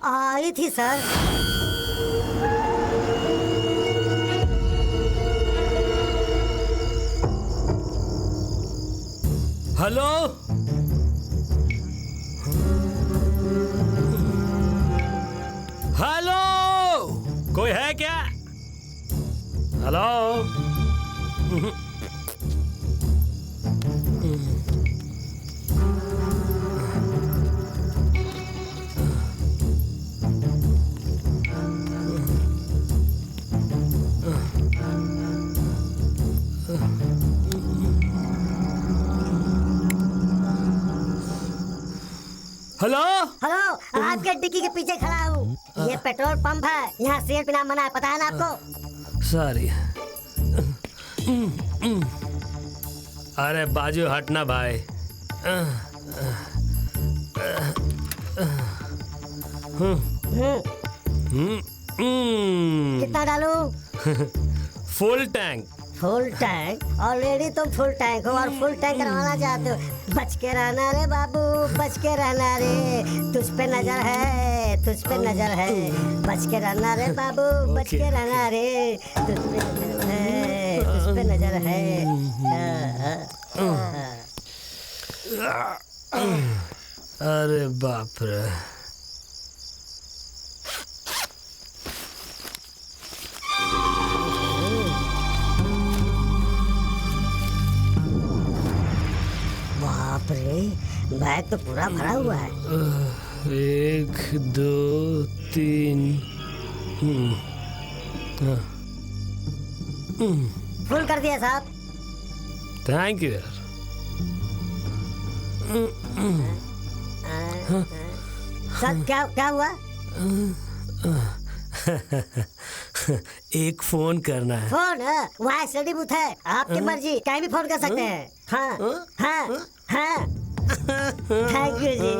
आई थी सर। हेलो, हेलो, कोई है क्या? हेलो। हेलो, हेलो, आपके डिक्की के पीछे खड़ा हूँ। ये पेट्रोल पंप है, यहाँ सिगरेट पीना मना है, पता है ना आपको? सॉरी। अरे बाजू हटना भाई। कितना डालूं? Full tank. Full tank? Already तुम फुल टैंक हो और फुल टैंक करवाना चाहते हो। बच के रहना रे बाबू, बच के रहना रे। तुझ पे नजर है, तुझ पे नजर है। बच के रहना रे बाबू, बच के रहना रे। तुझ पे नजर है, तुझ पे नजर है। अरे बाप रे। बाप रे, बैग तो पूरा भरा हुआ है। 1 2 3। फुल कर दिया साहब। थैंक यू यार। सर क्या क्या हुआ? एक फोन करना है। फोन? वहाँ एसटीडी बूथ है, आपकी मर्जी, कहीं भी फोन कर सकते हैं। हाँ हाँ हाँ। थैंक यू जी।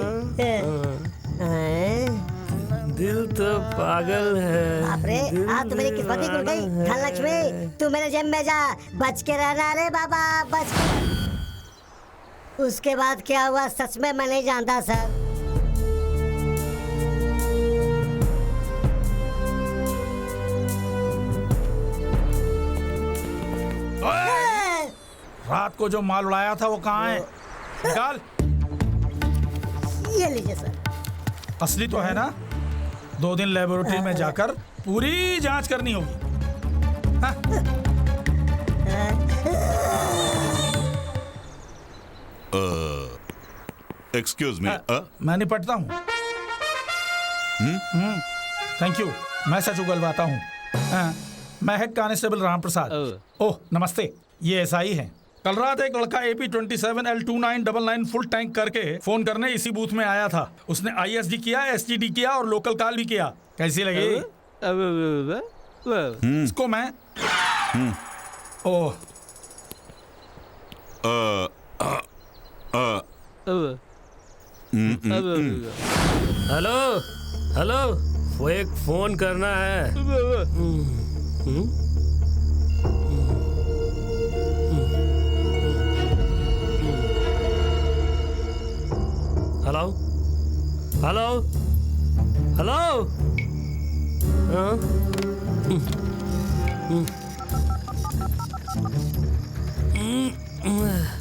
दिल तो पागल है। बाप रे, आज तो मेरी किस्मत ही खुल गई। धनलक्ष्मी, तू मेरे जेब में जा। बच के रहना रे बाबा, बच के। उसके बाद क्या हुआ सच में मैं नहीं जानता सर। रात को जो माल उड़ाया था वो कहाँ है? निकाल। ये लीजिए सर। असली तो है ना? 2 दिन लेबोरेटरी में जाकर पूरी जांच करनी होगी। Excuse me. मैं निपटता हूँ। Thank you. मैं सच उगलवाता हूँ। मैं हेड कांस्टेबल राम प्रसाद। ओह नमस्ते, ये एसआई हैं। कल रात एक लड़का AP27L2999 फुल टैंक करके फोन करने इसी बूथ में आया था। उसने ISD किया, STD किया और लोकल कॉल भी किया। कैसी लगी? इसको मैं ओह हेलो, हेलो, वो एक फोन करना है। Hello, hello, hello.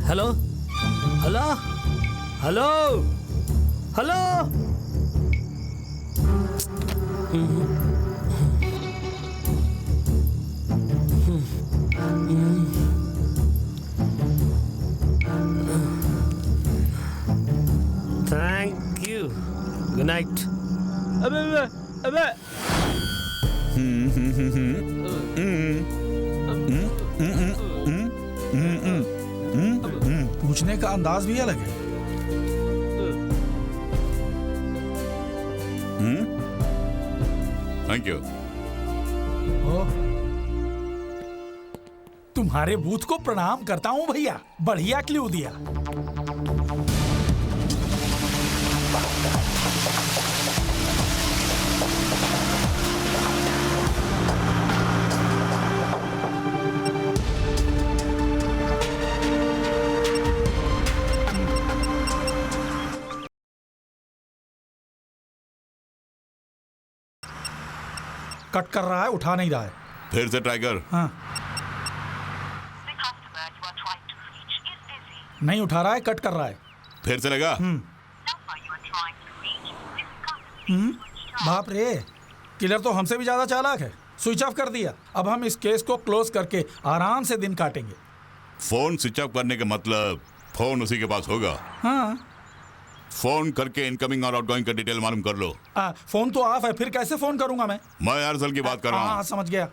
Hello, hello, hello hello. Thank you. Good night. अबे अबे पूछने का अंदाज भी अलग है। Thank you. तुम्हारे बूथ को प्रणाम करता हूँ भैया, बढ़िया क्लू दिया। कट कर रहा है, उठा नहीं रहा है। फिर से ट्राई कर। हाँ। नहीं उठा रहा है, कट कर रहा है। फिर से लगा। बाप रे, किलर तो हमसे भी ज्यादा चालाक है। स्विच ऑफ कर दिया। अब हम इस केस को क्लोज करके आराम से दिन काटेंगे। फोन स्विच ऑफ करने का मतलब फोन उसी के पास होगा। हाँ। फोन करके इनकमिंग और आउटगोइंग का डिटेल मालूम कर लो। फोन तो ऑफ है, फिर कैसे फोन करूंगा मैं? अर्सल की बात कर रहा हूँ। हाँ, समझ गया।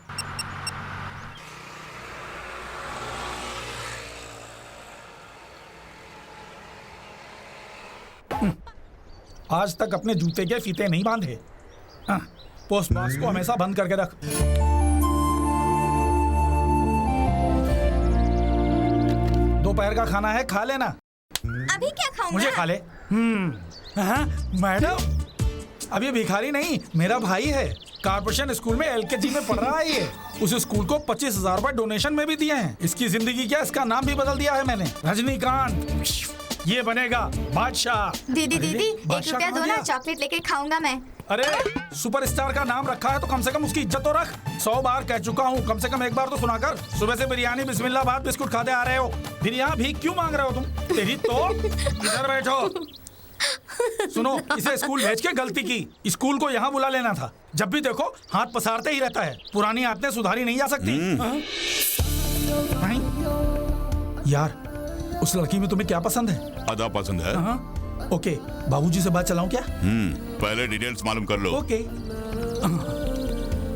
आज तक अपने जूते के फीते नहीं बांधे। पोस्ट बॉक्स को हमेशा बंद करके रख। दोपहर का खाना है, खा लेना। अभी क्या खाऊंगा? मुझे खा ले। मैडम, अब ये भिखारी नहीं, मेरा भाई है। कारपोरेशन स्कूल में एलकेजी में पढ़ रहा है ये। उस स्कूल को 25,000 रुपए डोनेशन में भी दिए हैं। इसकी जिंदगी क्या, इसका नाम भी बदल दिया है मैंने, रजनीकांत। ये बनेगा बादशाह। दीदी 1 रुपया दो ना, चॉकलेट लेके खाऊंगा मैं। अरे सुपरस्टार का नाम रखा है तो कम से कम उसकी इज्जत तो रख। 100 बार कह चुका हूँ, कम से कम एक बार तो सुना कर। सुबह से बिरयानी बिस्मिल्लाह बिस्कुट खाते आ रहे हो, फिर यहाँ भी क्यों मांग रहे हो तुम? तेरी तो। इधर बैठो। सुनो, इसे स्कूल भेज के गलती की। स्कूल को यहाँ बुला लेना था। जब भी देखो हाथ पसारते ही रहता है। पुरानी आदतें सुधारी नहीं जा सकती। यार, उस लड़की में तुम्हें क्या पसंद है? अदा पसंद है। ओके, बाबूजी से बात चलाऊं क्या? पहले डिटेल्स मालूम कर लो। ओके।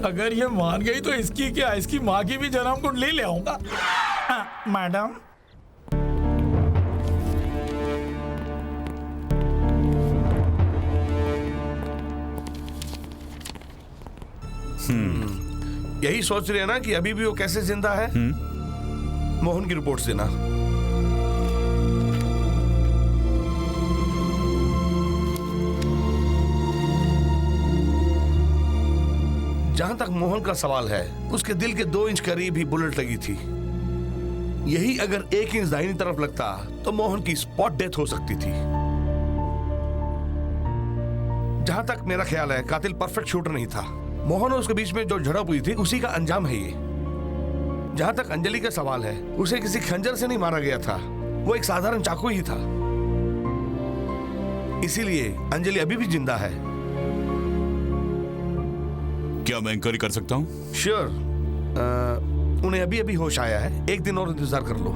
अगर ये मान गई तो इसकी क्या, इसकी माँ की भी जन्म कुंडली ले आऊंगा। मैडम, यही सोच रहे हैं ना कि अभी भी वो कैसे जिंदा है? मोहन की रिपोर्ट्स देना। जहां तक मोहन का सवाल है, उसके दिल के 2 इंच करीब ही बुलेट लगी थी। यही अगर 1 इंच दाहिनी तरफ लगता तो मोहन की स्पॉट डेथ हो सकती थी। जहां तक मेरा ख्याल है, कातिल परफेक्ट शूटर नहीं था। मोहन और उसके बीच में जो झड़प हुई थी, उसी का अंजाम है ये। जहां तक अंजलि का सवाल है, उसे किसी खंजर से नहीं मारा गया था, वो एक साधारण चाकू ही था। इसीलिए अंजलि अभी भी जिंदा है। क्या मैं इंक्वायरी कर सकता हूँ? श्योर। उन्हें अभी अभी होश आया है, 1 दिन और इंतजार कर लो।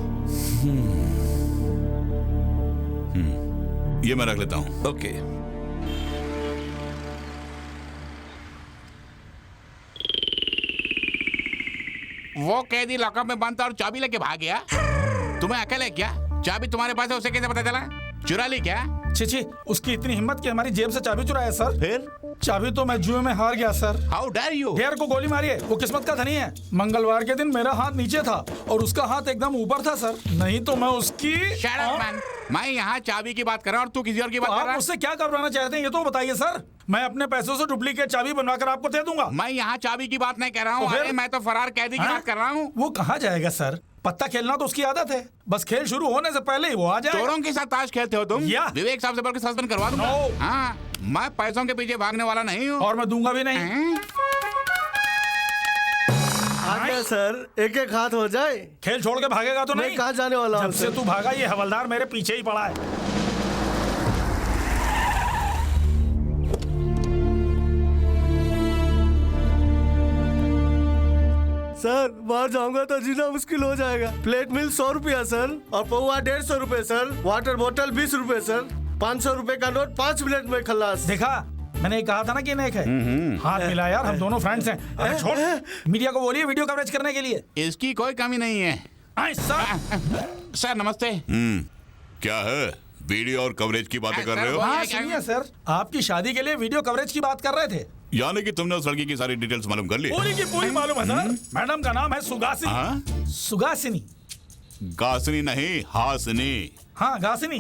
ये मैं रख लेता हूँ। ओके। वो कैदी लॉकअप में बंद था और चाबी लेके भाग गया। तुम्हें अकल है क्या? चाबी तुम्हारे पास है, उसे कैसे पता चला? चुरा ली क्या? छी, उसकी इतनी हिम्मत कि हमारी जेब से चाबी चुराया सर। फिर चाबी तो मैं जुए में हार गया sir. How dare you? Dare को गोली मारी है, वो किस्मत का धनी है। मंगलवार के दिन मेरा हाथ नीचे था और उसका हाथ एकदम ऊपर था सर, नहीं तो मैं उसकी। शट अप मैन, मैं यहाँ चाबी की बात कर रहा हूँ और तू किसी और की बात कर रहा है। आप मुझसे क्या करवाना चाहते हैं ये तो बताइए सर। मैं अपने पैसों से डुप्लीकेट चाबी बनवाकर आपको दे दूंगा। मैं यहाँ चाबी की बात नहीं कर रहा हूँ, अरे मैं तो फरार कैदी की बात कर रहा हूँ। वो कहाँ जाएगा सर? पत्ता खेलना तो उसकी आदत है, बस खेल शुरू होने से पहले ही वो आ जाएगा। चोरों के साथ ताश खेलते हो तुम? विवेक साहब से बढ़ के सस्पेंड करवा दूंगा। हाँ, मैं पैसों के पीछे भागने वाला नहीं हूँ और मैं दूंगा भी नहीं। आगे सर, एक हाथ हो जाए। खेल छोड़ के भागेगा तो नहीं? कहाँ जाने वाला हूँ? जब से तू भागा ये हवलदार मेरे पीछे ही पड़ा है। सर बाहर जाऊंगा तो जीना मुश्किल हो जाएगा। प्लेट मिल 100 रुपया सर, और पौवा 150 रुपए सर, वाटर बोतल 20 रुपए सर, 500 रुपए का नोट 5 मिनट में खल्लास। देखा, मैंने कहा था ना कि नेक है। हाथ मिला यार, हम दोनों फ्रेंड्स हैं। अरे छोड़, मीडिया को बोलिए वीडियो कवरेज करने के लिए। इसकी कोई कमी नहीं है। सर नमस्ते। क्या है, वीडियो और कवरेज की बातें कर रहे हो? हाँ सुनिए सर, आपकी शादी के लिए वीडियो कवरेज की बात कर रहे थे। यानी कि तुमने उस लड़की की सारी डिटेल्स मालूम कर ली? पूरी की पूरी मालूम है सर। मैडम का नाम है सुगासिनी। सुगासिनी। गासिनी नहीं, हासिनी। हाँ गासिनी,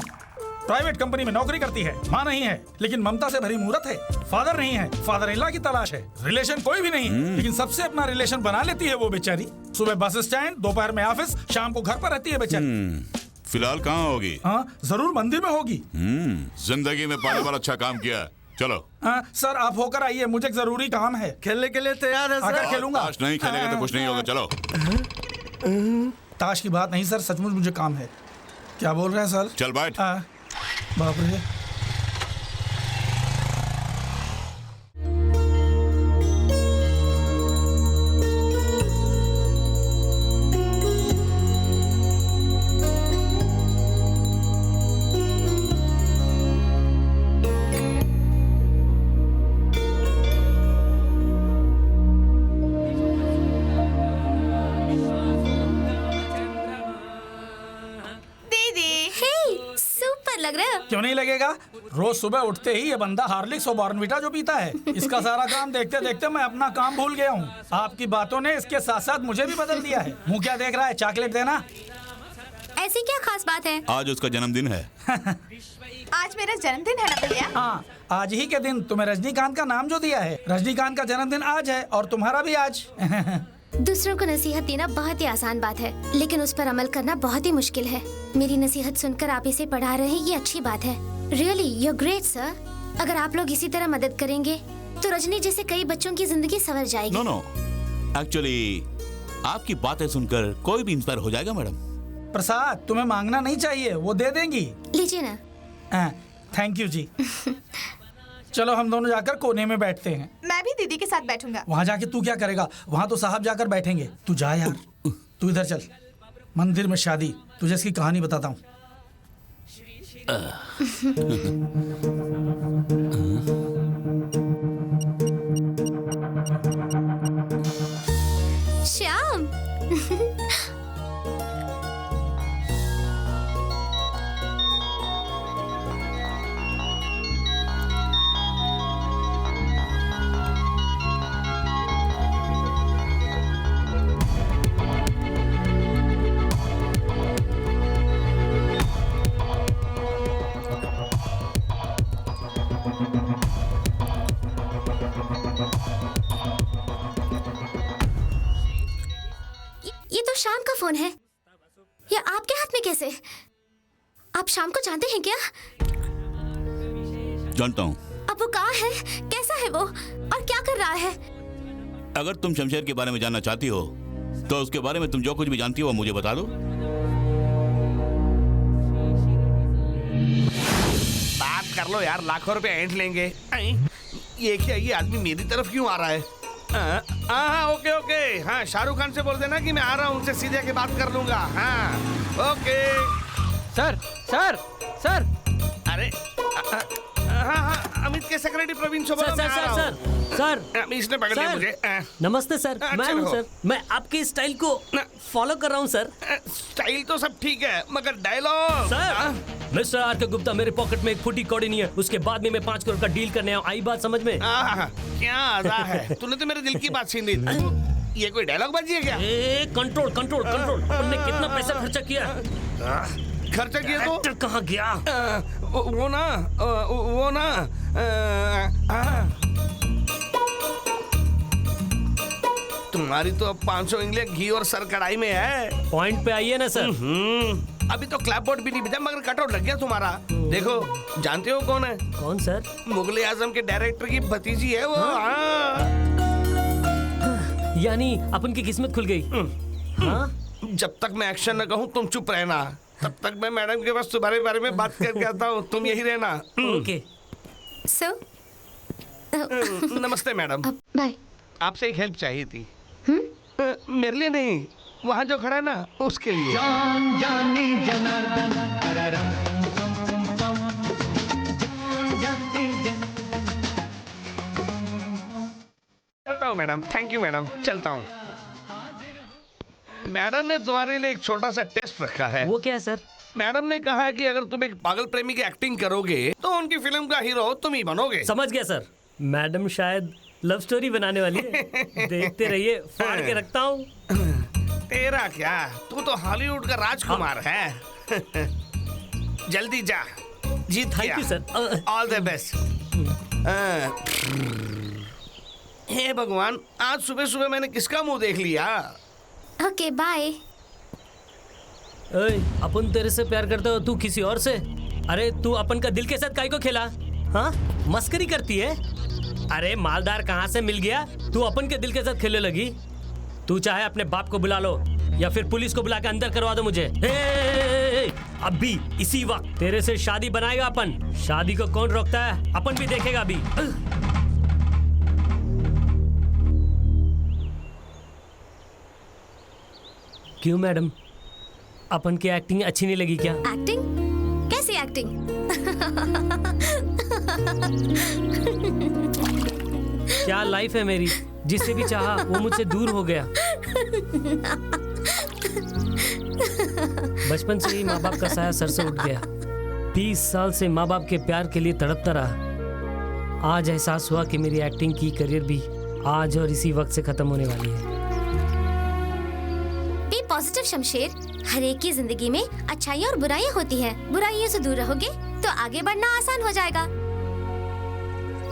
प्राइवेट कंपनी में नौकरी करती है। माँ नहीं है लेकिन ममता से भरी मूरत है। फादर नहीं है, फादर इन लॉ की तलाश है। रिलेशन कोई भी नहीं, लेकिन सबसे अपना रिलेशन बना लेती है वो बेचारी। सुबह बस स्टैंड, दोपहर में ऑफिस, शाम को घर पर रहती है बेचारी। फिलहाल कहाँ होगी? हाँ जरूर मंदिर में होगी। जिंदगी में पहली बार अच्छा काम किया। चलो। सर आप होकर आइए, मुझे एक जरूरी काम है। खेलने के लिए तैयार है सर? अगर खेलूंगा। ताश नहीं खेलेंगे तो कुछ नहीं होगा। चलो। ताश की बात नहीं सर, सचमुच मुझे काम है। क्या बोल रहे हैं सर? चल बैठ। बाप रे। क्यों नहीं लगेगा? रोज सुबह उठते ही ये बंदा हार्लिक्स और बॉर्नविटा जो पीता है। इसका सारा काम देखते देखते मैं अपना काम भूल गया हूँ। आपकी बातों ने इसके साथ साथ मुझे भी बदल दिया है। मुंह क्या देख रहा है, चॉकलेट देना। ऐसी क्या खास बात है? आज उसका जन्मदिन है। आज मेरा जन्मदिन है ना भैया? हाँ आज ही के दिन तुम्हें रजनीकांत का नाम जो दिया है। रजनीकांत का जन्मदिन आज है और तुम्हारा भी आज। दूसरों को नसीहत देना बहुत ही आसान बात है, लेकिन उस पर अमल करना बहुत ही मुश्किल है। मेरी नसीहत सुनकर आप इसे पढ़ा रहे हैं, ये अच्छी बात है। Really you great sir. अगर आप लोग इसी तरह मदद करेंगे तो रजनी जैसे कई बच्चों की जिंदगी संवर जाएगी। नो एक्चुअली आपकी बातें सुनकर कोई भी इंस्पायर हो जाएगा मैडम। प्रसाद तुम्हें मांगना नहीं चाहिए, वो दे देंगी। लीजिए ना। थैंक यू जी। चलो हम दोनों जाकर कोने में बैठते हैं। मैं भी दीदी के साथ बैठूंगा। वहाँ जाके तू क्या करेगा? वहाँ तो साहब जाकर बैठेंगे। तू जा यार, तू इधर चल। मंदिर में शादी, तुझे इसकी कहानी बताता हूँ। श्याम। ये तो शाम का फोन है। ये आपके हाथ में कैसे? आप शाम को जानते हैं क्या? जानता हूँ। अब वो कहाँ है, कैसा है वो और क्या कर रहा है? अगर तुम शमशेर के बारे में जानना चाहती हो तो उसके बारे में तुम जो कुछ भी जानती हो मुझे बता दो। बात कर लो यार, लाखों रुपए ऐंठ लेंगे। ये क्या, ये आदमी मेरी तरफ क्यों आ रहा है? हाँ ओके ओके। हाँ शाहरुख खान से बोल देना कि मैं आ रहा हूँ, उनसे सीधे के बात कर लूंगा। हाँ ओके। Sir sir sir. अरे हाँ अमित के सेक्रेटरी प्रवीण से बोलो। सर इसने पकड़ लिया मुझे। नमस्ते सर, मैं हूँ सर। मैं आपकी स्टाइल को फॉलो कर रहा हूँ सर। स्टाइल तो सब ठीक है मगर डायलॉग। सर मिस्टर आर के गुप्ता, मेरे पॉकेट में एक फुटी कौड़ी नहीं है। उसके बाद में मैं 5 करोड़ का डील करने आया। आई बात समझ में? क्या आजा है, तूने तो मेरे दिल की बात छीन ली। ये कोई डायलॉग बाजी है क्या? Control control control. तुमने कितना पैसा खर्चा किया? खर्चा किया तो एक्टर कहाँ गया? वो ना तुम्हारी तो अब 500 इंग्लिश घी और सर कढ़ाई में है। पॉइंट पे आइए ना सर। अभी तो क्लैप बोर्ड भी नहीं बजा मगर कटआउट लग गया तुम्हारा। देखो जानते हो कौन है? कौन सर? मुगले आजम के डायरेक्टर की भतीजी है वो। यानी अपन की किस्मत खुल गई। जब तक मैं एक्शन न कहूँ तुम चुप रहना, तब तक मैं मैडम के पास तुम्हारे बारे में बात करके आता हूँ। तुम यही रहना। ओके। नमस्ते मैडम। बाय। आपसे एक हेल्प चाहिए थी। मेरे लिए नहीं, वहाँ जो खड़ा है ना उसके लिए। जान जानी जनार्दन तररम पम पम पम जानी चलता हूँ मैडम, थैंक यू मैडम, चलता हूँ। मैडम ने तुम्हारे लिए एक छोटा सा टेस्ट रखा है। वो क्या है सर? मैडम ने कहा है कि अगर तुम एक पागल प्रेमी की एक्टिंग करोगे तो उनकी फिल्म का हीरो तुम ही बनोगे। समझ गया सर। मैडम शायद लव स्टोरी बनाने वाली है। देखते रहिए, फाड़ के रखता हूँ। तेरा क्या, तू तो हॉलीवुड का राजकुमार है। जल्दी जा, जीत गया। Thank you sir. All the best. हे भगवान, आज सुबह सुबह मैंने किसका मुंह देख लिया। Okay bye. अपन तेरे से प्यार करता हो, तू किसी और से? अरे तू अपन का दिल के साथ काहे को खेला? हाँ, मस्करी करती है। अरे मालदार कहाँ से मिल गया, तू अपन के दिल के साथ खेलने लगी। तू चाहे अपने बाप को बुला लो या फिर पुलिस को बुला के अंदर करवा दो मुझे। अभी इसी वक्त तेरे से शादी बनाएगा अपन। शादी को कौन रोकता है, अपन भी देखेगा अभी। क्यों मैडम, अपन की एक्टिंग अच्छी नहीं लगी क्या? एक्टिंग? कैसी एक्टिंग? क्या लाइफ है मेरी, जिससे भी चाहा वो मुझसे दूर हो गया। बचपन से ही माँ बाप का साया सर से उठ गया। 30 साल से माँ बाप के प्यार के लिए तड़पता रहा। आज एहसास हुआ कि मेरी एक्टिंग की करियर भी आज और इसी वक्त से खत्म होने वाली है। B positive Shamsher. हर एक की जिंदगी में अच्छाइयाँ और बुराइयाँ होती हैं। बुराइयों से दूर रहोगे तो आगे बढ़ना आसान हो जाएगा।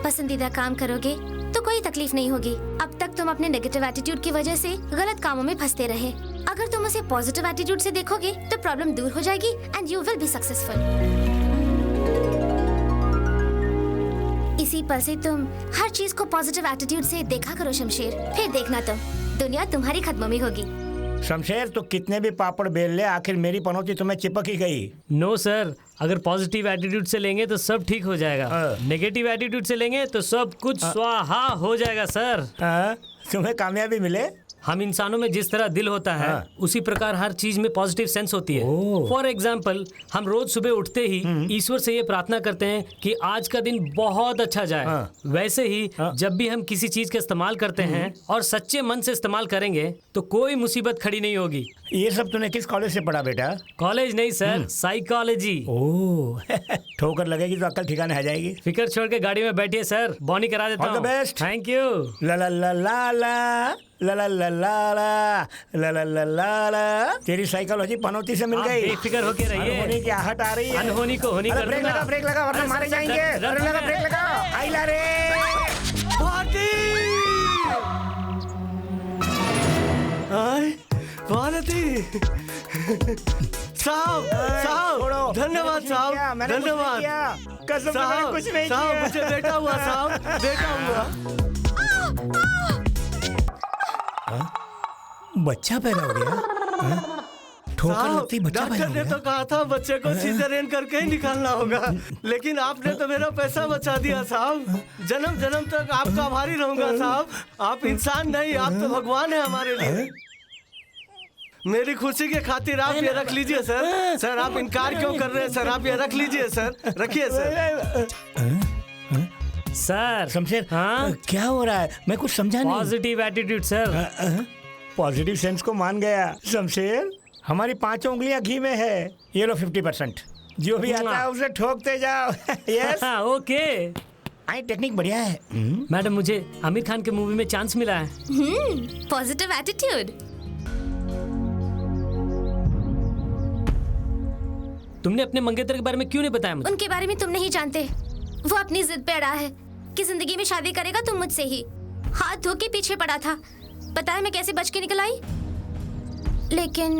पसंदीदा काम करोगे तो कोई तकलीफ नहीं होगी। अब तक तुम अपने नेगेटिव एटीट्यूड की वजह से गलत कामों में फंसते रहे। अगर तुम उसे पॉजिटिव एटीट्यूड से देखोगे तो प्रॉब्लम दूर हो जाएगी and you will be successful. इसी पल से तुम हर चीज को पॉजिटिव एटीट्यूड से देखा करो शमशेर। फिर देखना तुम, दुनिया तुम्हारी कदमों में होगी। शमशेर, तो कितने भी पापड़ बेल ले, आखिर मेरी पनौती तुम्हें चिपक ही गई। नो सर, अगर पॉजिटिव एटीट्यूड से लेंगे तो सब ठीक हो जाएगा। नेगेटिव एटीट्यूड से लेंगे तो सब कुछ स्वाहा हो जाएगा सर। तुम्हें कामयाबी मिले। हम इंसानों में जिस तरह दिल होता है उसी प्रकार हर चीज में पॉजिटिव सेंस होती है। फॉर एग्जाम्पल, हम रोज सुबह उठते ही ईश्वर से ये प्रार्थना करते हैं कि आज का दिन बहुत अच्छा जाए। वैसे ही जब भी हम किसी चीज का इस्तेमाल करते हैं और सच्चे मन से इस्तेमाल करेंगे तो कोई मुसीबत खड़ी नहीं होगी। ये सब तूने किस कॉलेज से पढ़ा बेटा? कॉलेज नहीं सर, साइकोलॉजी। ओह, ठोकर लगेगी तो अक्ल ठिकाने आ जाएगी। फिक्र छोड़ के गाड़ी में बैठिए सर, बॉनी करा देता हूँ। बेस्ट। Thank you. ला ला ला ला ला ला ला ला ला ला ला ला ला ला। तेरी साइकोलॉजी पनौती से मिल गई। बेफिक्र होके रहिए। अनहोनी की आहट आ रही है। अनहोनी को होनी कर ब्रेक लगा, ब्रेक लगा, वरना मारे जाएंगे। ब्रेक लगा, ब्रेक लगा। आई ला रे। भारती साहब, साहब धन्यवाद साहब, धन्यवाद साहब। कुछ नहीं साहब, मुझे बेटा हुआ साहब, बेटा हुआ। बच्चा पैदा हो गया। ठोकर लगती बच्चा पैदा डॉक्टर हो ने गया। तो कहा था बच्चे को सीजरियन करके ही निकालना होगा, लेकिन आपने तो मेरा पैसा बचा दिया साहब। जन्म जन्म तक आपका आभारी रहूंगा साहब। आप इंसान नहीं, आप तो भगवान है हमारे लिए। मेरी खुशी के खातिर आप ये रख लीजिए सर। सर आप इनकार क्यों कर रहे हैं सर? आप ये रख लीजिए सर, रखिए सर। सर शमशेर, हाँ क्या हो रहा है? मैं कुछ समझा नहीं। Positive attitude sir. Positive sense को मान गया शमशेर। हमारी 5 उंगलियां घी में है। ये लो 50%। जो भी आता है उसे ठोकते जाओ। Yes okay. आई टेक्निक बढ़िया है। मैडम, मुझे आमिर खान के मूवी में चांस मिला है। Positive attitude. तुमने अपने मंगेतर के बारे में क्यों नहीं बताया मुझे? उनके बारे में तुम नहीं जानते। वो अपनी जिद पे अड़ा है कि जिंदगी में शादी करेगा तुम मुझसे ही। हाथ धो के पीछे पड़ा था। पता है मैं कैसे बच के निकल आई? लेकिन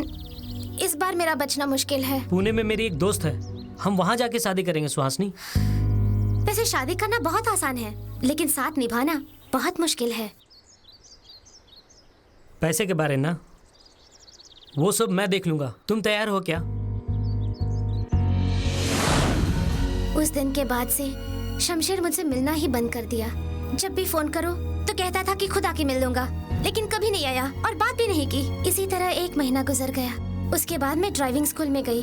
इस बार मेरा बचना मुश्किल है। पुणे में मेरी एक दोस्त है, हम वहाँ जाके शादी करेंगे सुहासनी। वैसे शादी करना बहुत आसान है, लेकिन साथ निभाना बहुत मुश्किल है। पैसे के बारे ना, वो सब मैं देख लूंगा। तुम तैयार हो क्या? उस दिन के बाद से शमशेर मुझसे मिलना ही बंद कर दिया। जब भी फोन करो तो कहता था कि खुद आके मिल लूंगा। लेकिन कभी नहीं आया और बात भी नहीं की। इसी तरह 1 महीना गुजर गया। उसके बाद मैं ड्राइविंग स्कूल में गई।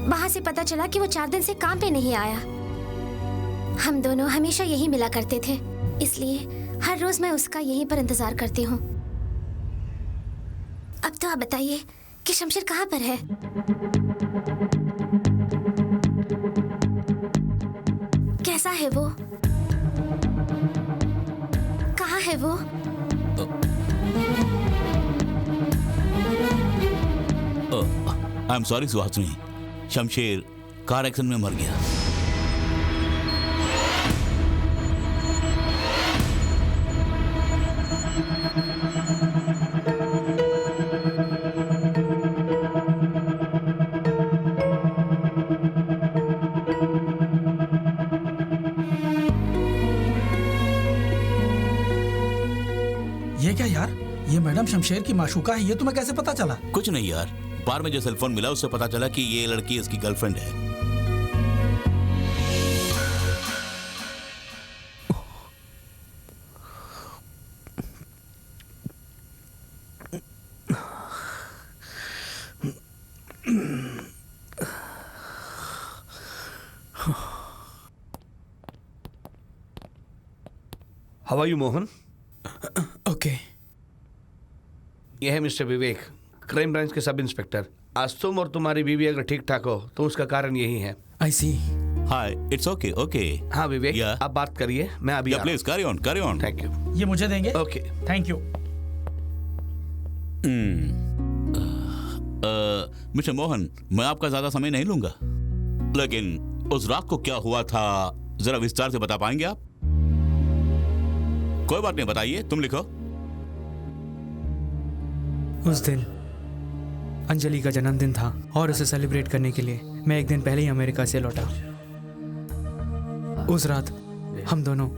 वहाँ से पता चला कि वो 4 दिन से काम पे नहीं आया। हम दोनों हमेशा यही मिला करते थे, इसलिए हर रोज मैं उसका यहीं पर इंतजार करती हूँ। अब तो आप बताइए कि शमशेर कहाँ पर है? कैसा है वो? कहाँ है वो? I am sorry Suhasini, Shamsher car accident में मर गया। ये क्या यार, ये मैडम शमशेर की माशूका है, ये तुम्हें कैसे पता चला? कुछ नहीं यार, बार में जो सेलफोन मिला उससे पता चला कि ये लड़की इसकी गर्लफ्रेंड है। How are you Mohan? Okay. ये है मिस्टर विवेक, क्राइम ब्रांच के सब इंस्पेक्टर। आज तुम और तुम्हारी बीवी अगर ठीक ठाक हो तो उसका कारण यही है। आई सी। हाय, इट्स ओके ओके। हाँ विवेक, आप बात करिए, मैं अभी please carry on carry on. Thank you. ये मुझे देंगे? Okay thank you. Mister Mohan, मैं आपका ज्यादा समय नहीं लूंगा, लेकिन उस रात को क्या हुआ था जरा विस्तार से बता पाएंगे आप? कोई बात नहीं, बताइए, तुम लिखो। उस दिन अंजलि का जन्मदिन था और उसे सेलिब्रेट करने के लिए मैं 1 दिन पहले ही अमेरिका से लौटा। उस रात हम दोनों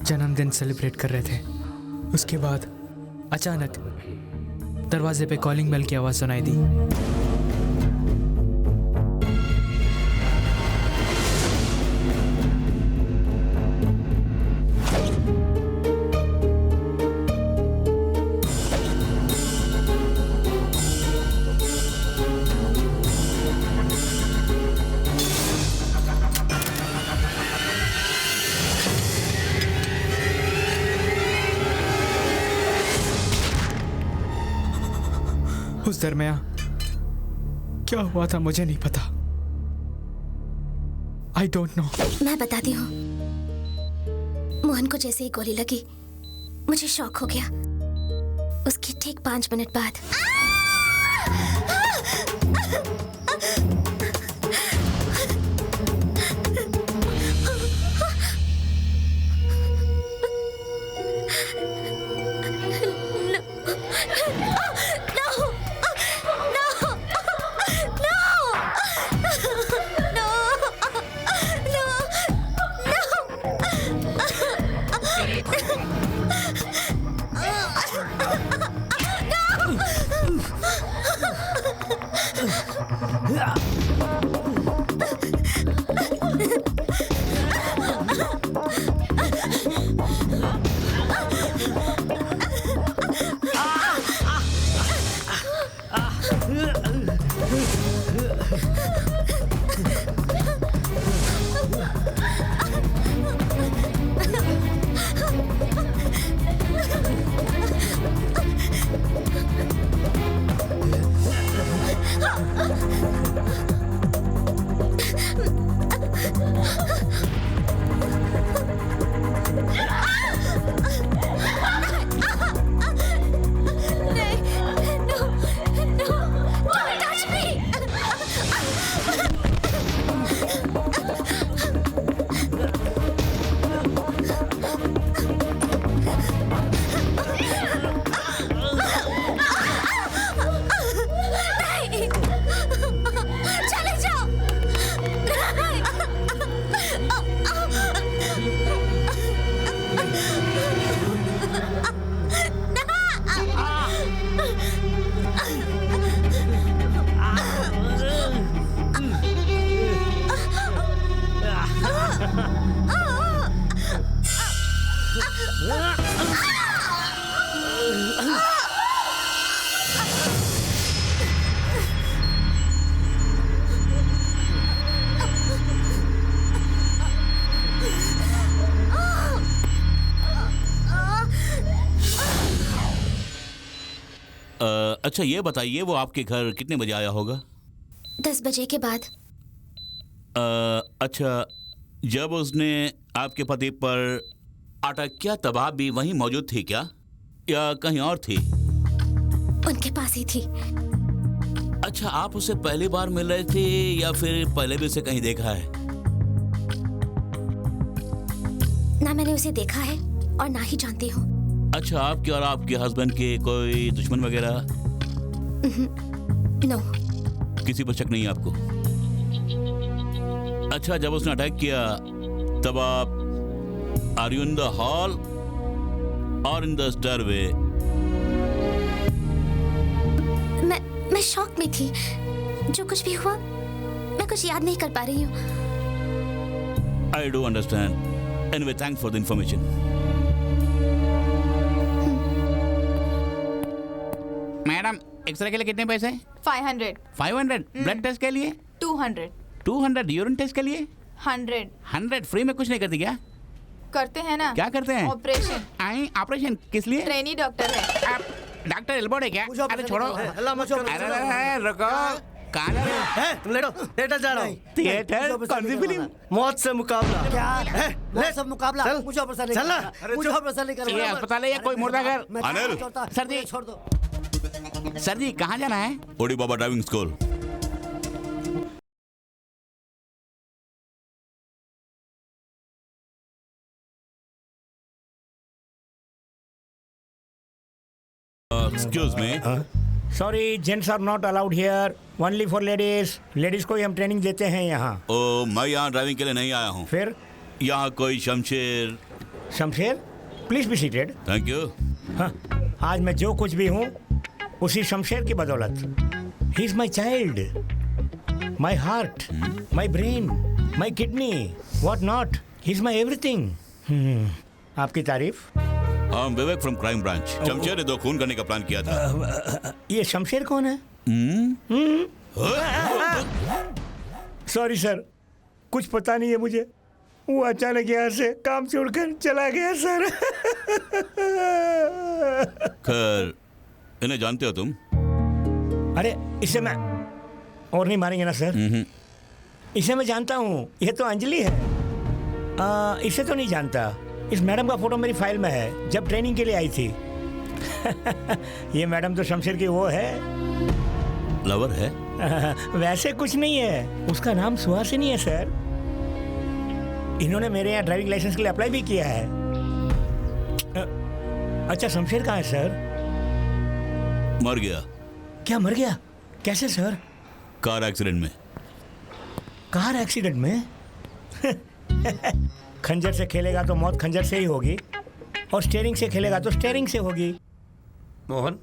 जन्मदिन सेलिब्रेट कर रहे थे। उसके बाद अचानक दरवाजे पे कॉलिंग बेल की आवाज़ सुनाई दी। उस दरमियान क्या हुआ था मुझे नहीं पता। I don't know. मैं बताती हूँ। मोहन को जैसे ही गोली लगी मुझे शॉक हो गया। उसके ठीक 5 मिनट बाद अच्छा ये बताइए, वो आपके घर कितने बजे आया होगा? 10 बजे के बाद। अच्छा, जब उसने आपके पति पर अटैक किया तब आप भी वहीं मौजूद थी क्या, या कहीं और थी? उनके पास ही थी। अच्छा, आप उससे पहली बार मिल रहे थे या फिर पहले भी उसे कहीं देखा है? ना मैंने उसे देखा है और ना ही जानती हूँ। अच्छा, आपके और आपके हस्बैंड के कोई दुश्मन वगैरह? नो। किसी पर शक नहीं है आपको? अच्छा, जब उसने अटैक किया तब आप are you in the hall और इन द स्टेयरवे? मैं शॉक में थी। जो कुछ भी हुआ मैं कुछ याद नहीं कर पा रही हूँ। I do understand. Anyway, thanks for the information. Madam, x ray के लिए कितने पैसे? 500। 500? ब्लड टेस्ट के लिए? 200। 200? यूरिन टेस्ट के लिए? 100। 100 फ्री में कुछ नहीं करती क्या? करते हैं ना। क्या करते हैं? ऑपरेशन। ऑपरेशन किस लिए? ट्रेनी डॉक्टर है। डॉक्टर एल्बोर्ड है क्या? अरे छोड़ो। अरे रुको, कहाँ जा रहे हो? तुम लेटो, थिएटर जा रहा हूँ। थिएटर? कौन सी फिल्म? मौत से मुकाबला। क्या? मौत से मुकाबला? मुझे ऑपरेशन नहीं चलना। करना। मुझे ऑपरेशन नहीं करना। ये अस्पताल है या कोई मुर्दाघर? अनिल, सर जी, छोड़ दो। सर जी कहाँ जाना है? ओडी बाबा driving school. Excuse me. Sorry, gents are not allowed here, only for ladies. Ladies को ही हम ट्रेनिंग देते हैं यहाँ। ओ, मैं यहाँ ड्राइविंग के लिए नहीं आया हूँ। फिर? यहाँ कोई Shamsher. Shamsher? Please be seated. Thank you. हाँ, आज मैं जो कुछ भी हूँ उसी शमशेर की बदौलत। He is my child, my heart, my brain, my kidney, what not. He is my everything. आपकी तारीफ? विवेक फ्रॉम क्राइम ब्रांच। शमशेर ने 2 खून करने का प्लान किया था। ये शमशेर कौन है? सॉरी सर, कुछ पता नहीं है मुझे। वो अचानक यहाँ से काम छोड़कर चला गया सर। खैर, इन्हें जानते हो तुम? अरे इसे मैं और नहीं मारेंगे ना सर? इसे मैं जानता हूँ, ये तो अंजलि है। इसे तो नहीं जानता। इस मैडम का फोटो मेरी फाइल में है, जब ट्रेनिंग के लिए आई थी। ये मैडम तो शमशेर की वो है, लवर है। वैसे कुछ नहीं है, उसका नाम सुहासिनी है सर। इन्होंने मेरे यहाँ ड्राइविंग लाइसेंस के लिए अप्लाई भी किया है। अच्छा, शमशेर कहाँ है सर? मर गया। क्या मर गया? कैसे सर? कार एक्सीडेंट में। कार एक्सीडेंट में? खंजर से खेलेगा तो मौत खंजर से ही होगी, और स्टीयरिंग से खेलेगा तो स्टीयरिंग से होगी। मोहन,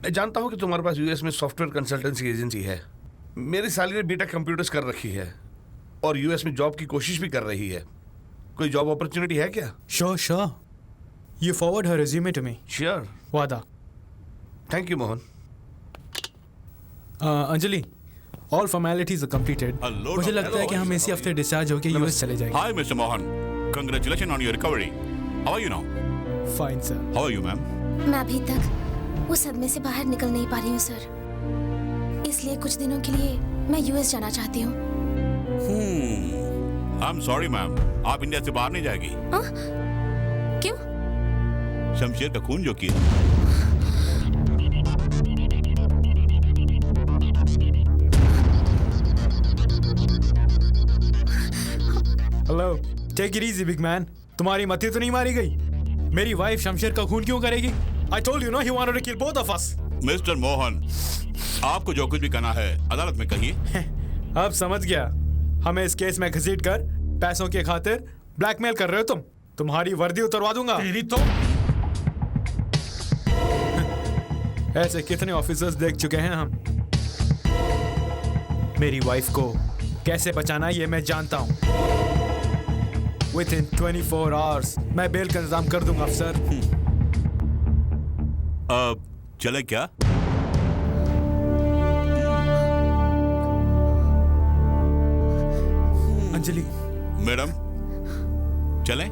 मैं जानता हूं कि तुम्हारे पास यूएस में सॉफ्टवेयर कंसल्टेंसी एजेंसी है। मेरी साली ने बीटेक कंप्यूटर्स कर रखी है और यूएस में जॉब की कोशिश भी कर रही है। कोई जॉब अपॉर्चुनिटी है क्या? Sure. You forward her resume to me. Sure. वादा। Thank you, Mohan. Anjali, all formalities are completed. मुझे लगता है कि हम इसी हफ्ते डिस्चार्ज होकर यूएस चले जाएंगे। Hi, Mr. Mohan. Congratulations on your recovery. How are you now? Fine, sir. How are you, ma'am? मैं अभी तक वो सदमे से बाहर निकल नहीं पा रही हूँ सर, इसलिए कुछ दिनों के लिए मैं यूएस जाना चाहती हूँ। I'm sorry, ma'am. आप इंडिया से बाहर नहीं जाएगी। क्यों? शमशेर का खून जो किया। Hello, take it easy big man. तुम्हारी मती तो नहीं मारी गई? मेरी वाइफ शमशेर का खून क्यों करेगी? I told you, no, he wanted to kill both of us. Mister Mohan, आपको जो कुछ भी करना है अदालत में कहिए। अब समझ गया, हमें इस केस में घसीट कर पैसों के खातिर ब्लैकमेल कर रहे हो तुम। तुम्हारी वर्दी उतरवा दूंगा। तेरी तो ऐसे कितने ऑफिसर्स देख चुके हैं हम। मेरी वाइफ को कैसे बचाना ये मैं जानता हूँ। Within 24 hours मैं बेल का इंतजाम कर दूंगा अफसर। अब चले क्या? अंजलि। मैडम, चलें?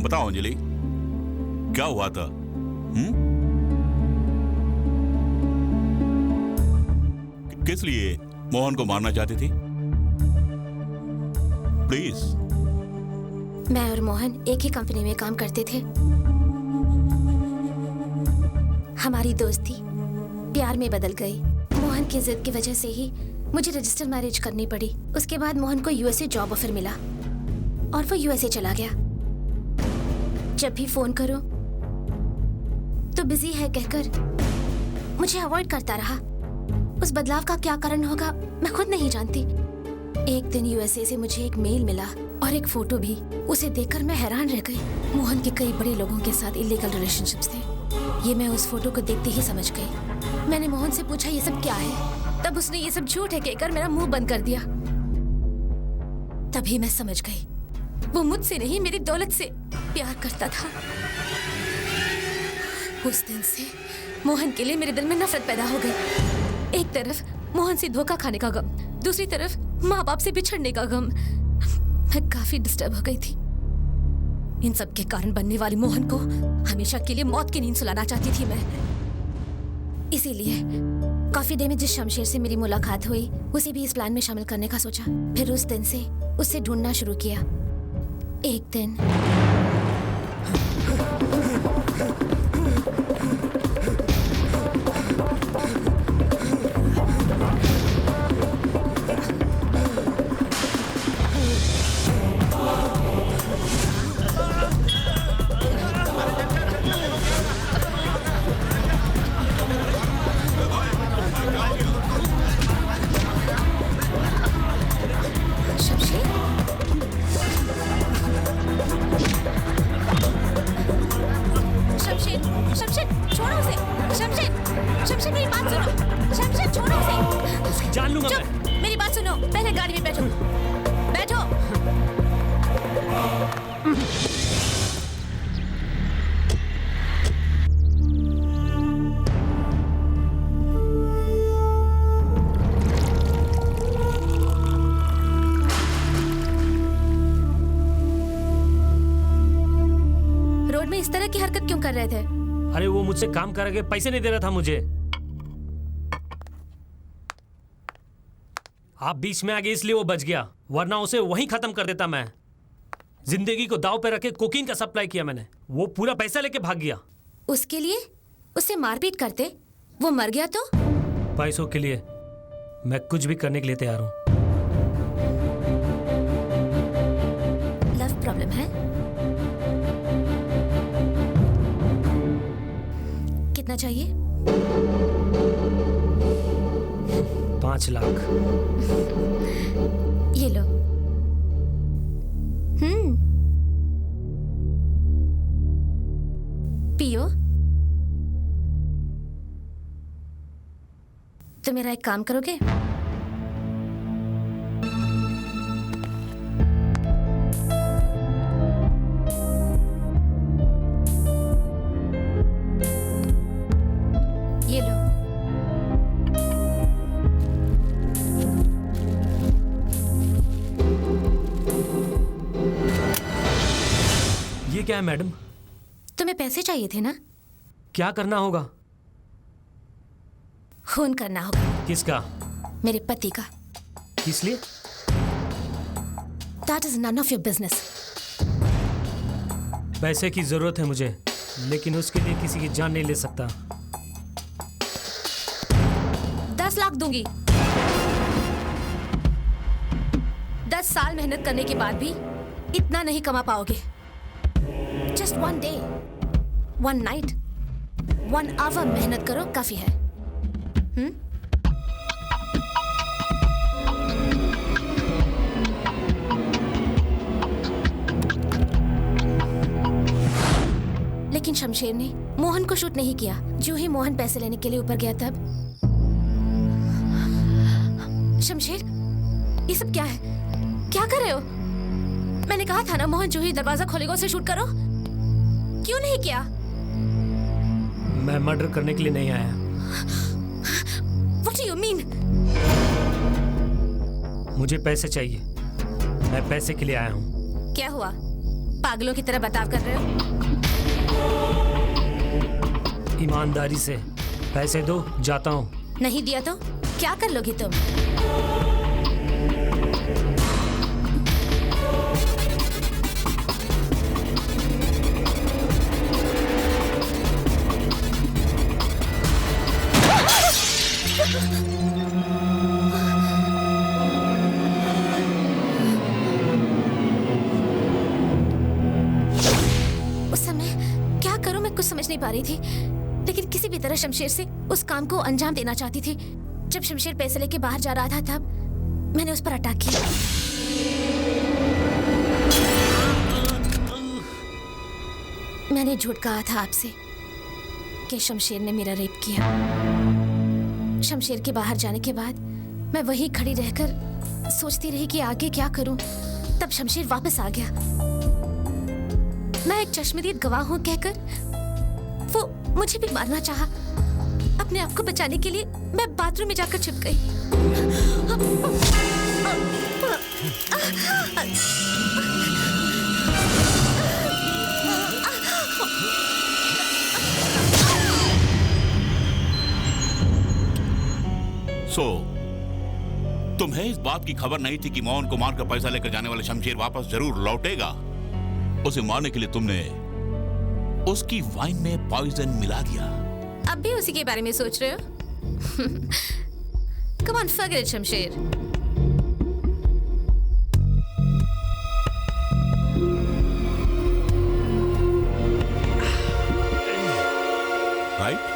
बताओ अंजलि, क्या हुआ था? किस लिए मोहन को मारना चाहती थी? प्लीज। मैं और मोहन एक ही कंपनी में काम करते थे। हमारी दोस्ती प्यार में बदल गई। मोहन की जिद की वजह से ही मुझे रजिस्टर मैरिज करनी पड़ी। उसके बाद मोहन को यूएसए जॉब ऑफर मिला और वो यूएसए चला गया। जब भी फोन करो तो बिजी है कहकर मुझे अवॉइड करता रहा। उस बदलाव का क्या कारण होगा मैं खुद नहीं जानती। एक दिन यूएसए से मुझे एक मेल मिला और एक फोटो भी। उसे देखकर मैं हैरान रह गई। मोहन के कई बड़े लोगों के साथ इलीगल रिलेशनशिप्स थे। ये मैं उस फोटो को देखते ही समझ गई। मैंने मोहन से पूछा ये सब क्या है, तब उसने ये सब झूठ है कहकर मेरा मुंह बंद कर दिया। तभी मैं समझ गई वो मुझसे नहीं मेरी दौलत से प्यार करता था। उस दिन से मोहन के लिए मेरे दिल में नफरत पैदा हो गई। एक तरफ मोहन से धोखा खाने का गम, दूसरी तरफ माँ बाप से बिछड़ने का गम। मैं काफी डिस्टर्ब हो गई थी। इन सब के कारण बनने वाली मोहन को हमेशा के लिए मौत की नींद सुलाना चाहती थी मैं। इसीलिए कॉफी डे में जिस शमशेर से मेरी मुलाकात हुई उसे भी इस प्लान में शामिल करने का सोचा। फिर उस दिन से उससे ढूंढना शुरू किया। एक दिन इस तरह की हरकत क्यों कर रहे थे? अरे वो मुझसे काम करा के पैसे नहीं दे रहा था मुझे। आप बीच में आ गए इसलिए वो बच गया, वरना उसे वहीं खत्म कर देता मैं। जिंदगी को दाव पे रखे कोकीन का सप्लाई किया मैंने। वो पूरा पैसा लेके भाग गया। उसके लिए उससे मारपीट करते, वो मर गया तो? पैसों के लिए मैं कुछ भी करने के लिए तैयार हूं। लव प्रॉब्लम है? कितना चाहिए? 5 लाख। ये लो। पियो। तो मेरा एक काम करोगे? ये लो। ये क्या है मैडम? तुम्हें पैसे चाहिए थे ना? क्या करना होगा? खून करना होगा। किसका? मेरे पति का। किस लिए? That is none of your business. पैसे की जरूरत है मुझे, लेकिन उसके लिए किसी की जान नहीं ले सकता। 10 लाख दूंगी। 10 साल मेहनत करने के बाद भी इतना नहीं कमा पाओगे। Just one day, one night, 1 hour मेहनत करो, काफी है। लेकिन शमशेर ने मोहन को शूट नहीं किया। जो ही मोहन पैसे लेने के लिए ऊपर गया तब शमशेर, ये सब क्या है? क्या कर रहे हो? मैंने कहा था ना मोहन जो ही दरवाजा खोलेगा उसे शूट करो। क्यों नहीं किया? मैं मर्डर करने के लिए नहीं आया। What do you mean? मुझे पैसे चाहिए। मैं पैसे के लिए आया हूँ। क्या हुआ? पागलों की तरह बर्ताव कर रहे हो? ईमानदारी से पैसे दो, जाता हूँ। नहीं दिया तो क्या कर लोगी तुम? उस समय क्या करूं मैं कुछ समझ नहीं पा रही थी, लेकिन किसी भी तरह शमशेर से उस काम को अंजाम देना चाहती थी। जब शमशेर पैसे लेके बाहर जा रहा था तब मैंने उस पर अटैक किया। मैंने झूठ कहा था आपसे कि शमशेर ने मेरा रेप किया। शमशेर के बाहर जाने के बाद मैं वहीं खड़ी रहकर सोचती रही कि आगे क्या करूं। तब शमशेर वापस आ गया। मैं एक चश्मदीद गवाह हूं कहकर वो मुझे भी मारना चाहा। अपने आप को बचाने के लिए मैं बाथरूम में जाकर छिप गई। तुम्हें इस बात की खबर नहीं थी कि मोहन को मारकर पैसा लेकर जाने वाले शमशेर वापस जरूर लौटेगा। उसे मारने के लिए तुमने उसकी वाइन में पॉइजन मिला दिया। अब भी उसी के बारे में सोच रहे हो? Come on, forget it, Shamsher. Right?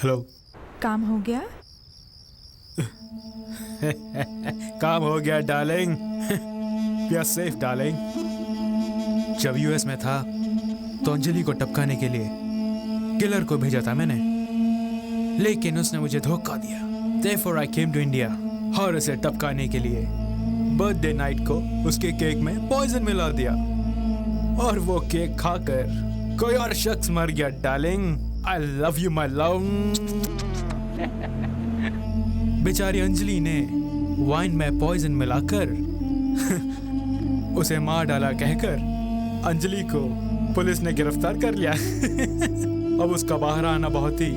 Hello. काम हो गया? काम हो गया darling. We are safe darling. जब यूएस में था तो अंजलि को टपकाने के लिए किलर को भेजा था मैंने, लेकिन उसने मुझे धोखा दिया। Therefore I came to India और उसे टपकाने के लिए बर्थडे नाइट को उसके केक में पॉइजन मिला दिया और वो केक खाकर कोई और शख्स मर गया darling. I love you my love। बेचारी अंजलि ने वाइन में पॉइजन मिलाकर उसे मार डाला कहकर अंजलि को पुलिस ने गिरफ्तार कर लिया। अब उसका बाहर आना बहुत ही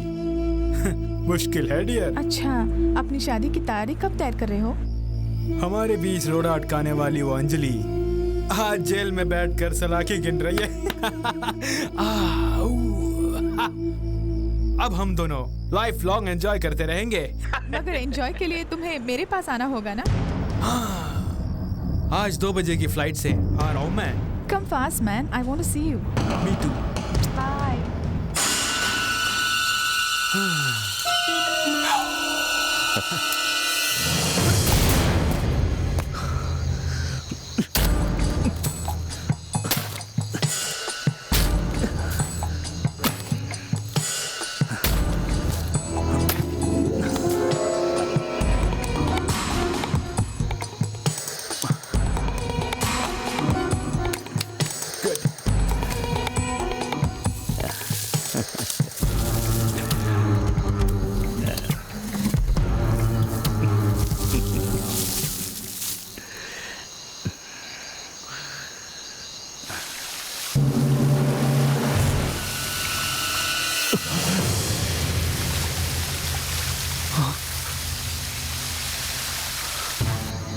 मुश्किल है डियर। अच्छा, अपनी शादी की तारीख कब तय कर रहे हो? हमारे बीच रोड़ा अटकाने वाली वो अंजलि आज जेल में बैठकर सलाखी गिन रही है। अब हम दोनों लाइफ लॉन्ग एंजॉय करते रहेंगे। मगर एंजॉय के लिए तुम्हें मेरे पास आना होगा ना? आज 2 बजे की फ्लाइट से आ रहा हूँ मैं। Come fast, man. I want to see you. Me too. Bye.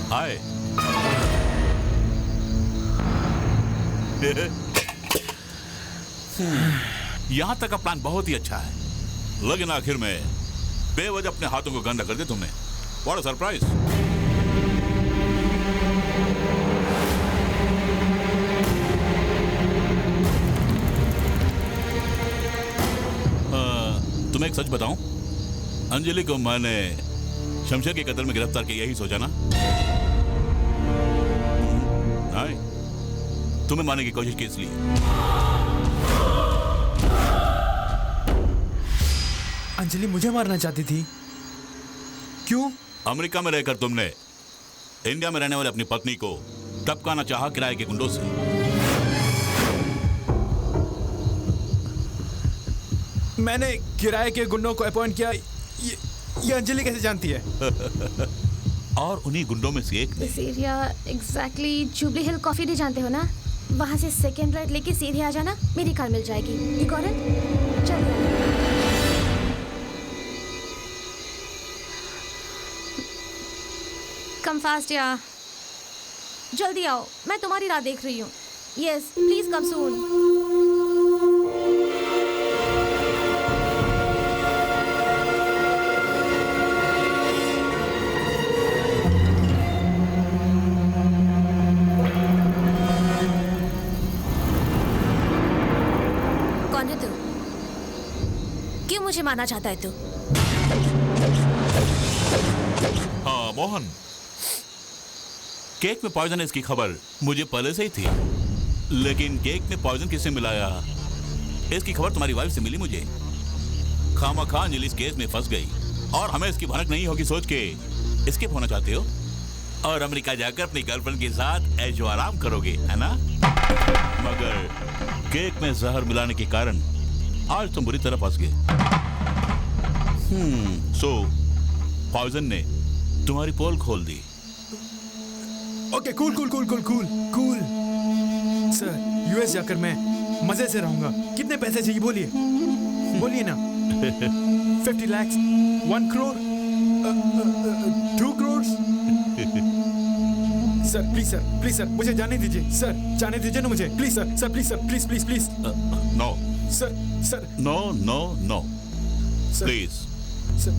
हाय। यहां तक का प्लान बहुत ही अच्छा है, लेकिन आखिर में बेवजह अपने हाथों को गंदा कर दिया तुमने। What a surprise. तुम्हें एक सच बताऊं, अंजलि को मैंने शमशेर के कत्ल में गिरफ्तार किया यही सोचा ना? नहीं, तुम्हें मारने की कोशिश की इसलिए। अंजलि मुझे मारना चाहती थी? क्यों? अमेरिका में रहकर तुमने इंडिया में रहने वाली अपनी पत्नी को टपकाना चाहा किराए के गुंडों से। मैंने किराए के गुंडों को अपॉइंट किया, ये अंजलि कैसे जानती है? और उन्हीं गुंडों में से एक ने। इस एरिया एग्जैक्टली जुबली हिल कॉफी डे जानते हो ना? वहाँ से सेकेंड राइट लेके सीधे आ जाना, मेरी कार मिल जाएगी। You got it? चलिए। कम फास्ट या जल्दी आओ, मैं तुम्हारी राह देख रही हूँ। यस प्लीज कम सून। कौन है तू? क्यों मुझे मारना चाहता है तू? हाँ मोहन, केक में पॉइजन है इसकी खबर मुझे पहले से ही थी, लेकिन केक में पॉइजन किससे मिलाया इसकी खबर तुम्हारी वाइफ से मिली मुझे। खामखा अंजलि इस केस में फंस गई और हमें इसकी भनक नहीं होगी सोच के एस्केप होना चाहते हो और अमेरिका जाकर अपनी गर्लफ्रेंड के साथ ऐशो आराम करोगे, है ना? मगर केक में जहर मिलाने के कारण आज तुम बुरी तरह फंस गए। सो पॉइजन ने तुम्हारी पोल खोल दी। Okay cool cool cool cool cool cool. Sir US जाकर मैं मजे से रहूंगा। कितने पैसे चाहिए बोलिए, बोलिए ना। 50 lakhs, 1 crore, 2 crores। Sir please sir मुझे जाने दीजिए सर, जाने दीजिए ना मुझे please sir please please please. No sir no no no please sir.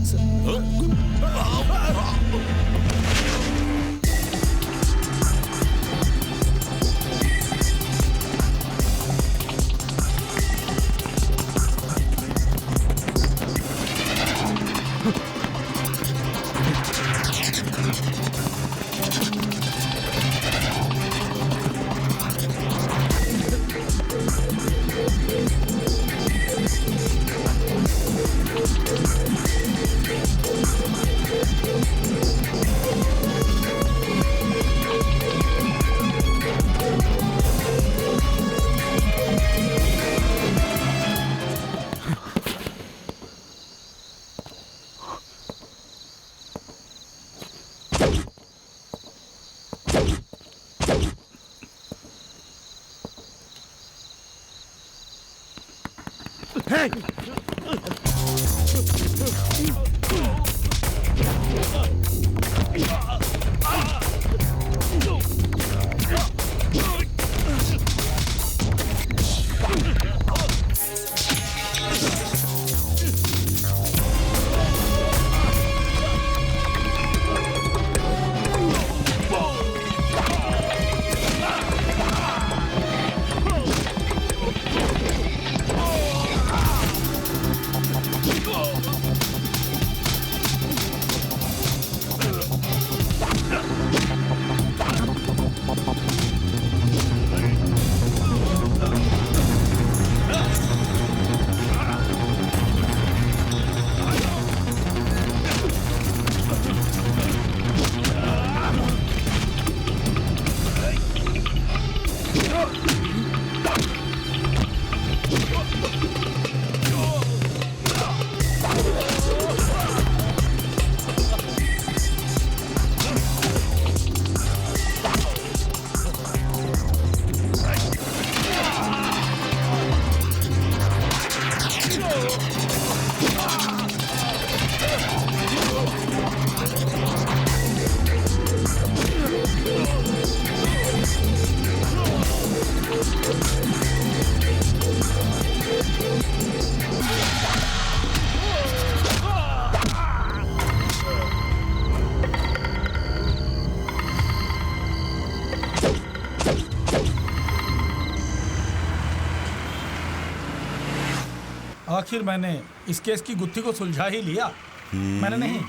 आखिर मैंने इस केस की गुत्थी को सुलझा ही लिया। मैंने नहीं,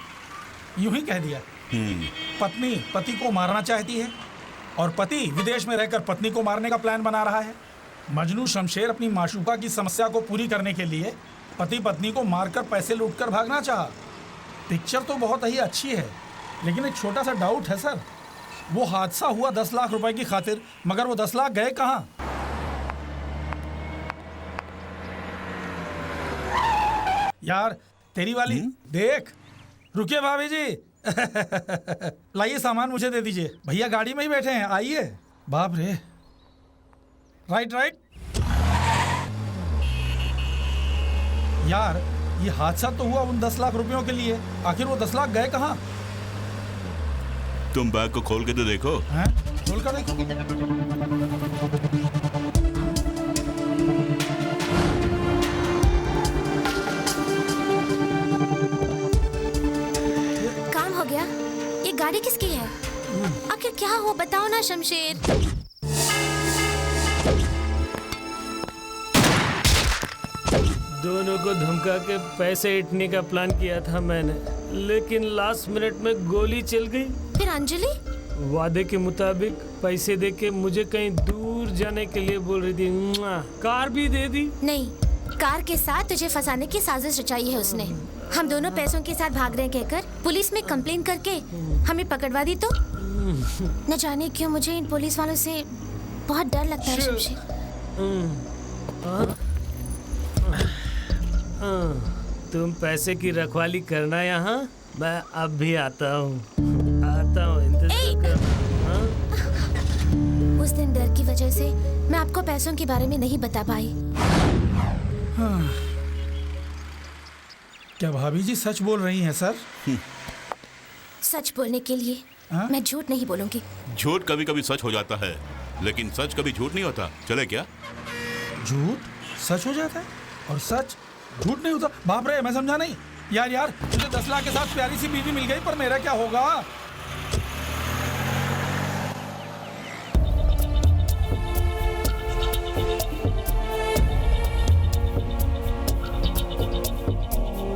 यूं ही कह दिया। पत्नी पति को मारना चाहती है और पति विदेश में रहकर पत्नी को मारने का प्लान बना रहा है। मजनू शमशेर अपनी माशूका की समस्या को पूरी करने के लिए पति पत्नी को मारकर पैसे लूटकर भागना चाहा। पिक्चर तो बहुत ही अच्छी है, लेकिन एक छोटा सा डाउट है सर। वो हादसा हुआ 10 लाख रुपए की खातिर, मगर वो 10 लाख गए कहाँ? यार तेरी वाली देख। रुकिए भाभी जी। लाइए सामान मुझे दे दीजिए। भैया गाड़ी में ही बैठे हैं, आइए। बाप रे। Right right. यार ये हादसा तो हुआ उन 10 लाख रुपयों के लिए, आखिर वो 10 लाख गए कहाँ? तुम बैग को खोल के तो देखो। हैं? खोल कर देखो। काम हो गया। ये गाड़ी किसकी है? आखिर क्या हो, बताओ ना शमशेर। दोनों को धमका के पैसे इटने का प्लान किया था मैंने, लेकिन लास्ट मिनट में गोली चल गई। फिर अंजलि वादे के मुताबिक पैसे देके मुझे कहीं दूर जाने के लिए बोल रही थी। कार भी दे दी। नहीं, कार के साथ तुझे फंसाने की साजिश रचाई है उसने। हम दोनों पैसों के साथ भाग रहे कहकर पुलिस में कंप्लेन करके हमें पकड़वा दी। तो न जाने क्यों मुझे इन पुलिस वालों से बहुत डर लगता है शमशेर। तुम पैसे की रखवाली करना यहाँ, मैं अब भी आता हूँ। उस दिन डर की वजह से मैं आपको पैसों के बारे में नहीं बता पाई। क्या भाभी जी सच बोल रही हैं सर? सच बोलने के लिए मैं झूठ नहीं बोलूंगी। झूठ कभी कभी सच हो जाता है, लेकिन सच कभी झूठ नहीं होता। चले क्या? झूठ सच हो जाता है और सच झूठ नहीं होता? बाप रे, मैं समझा नहीं। यार मुझे 10 लाख के साथ प्यारी सी बीवी मिल गई, पर मेरा क्या होगा?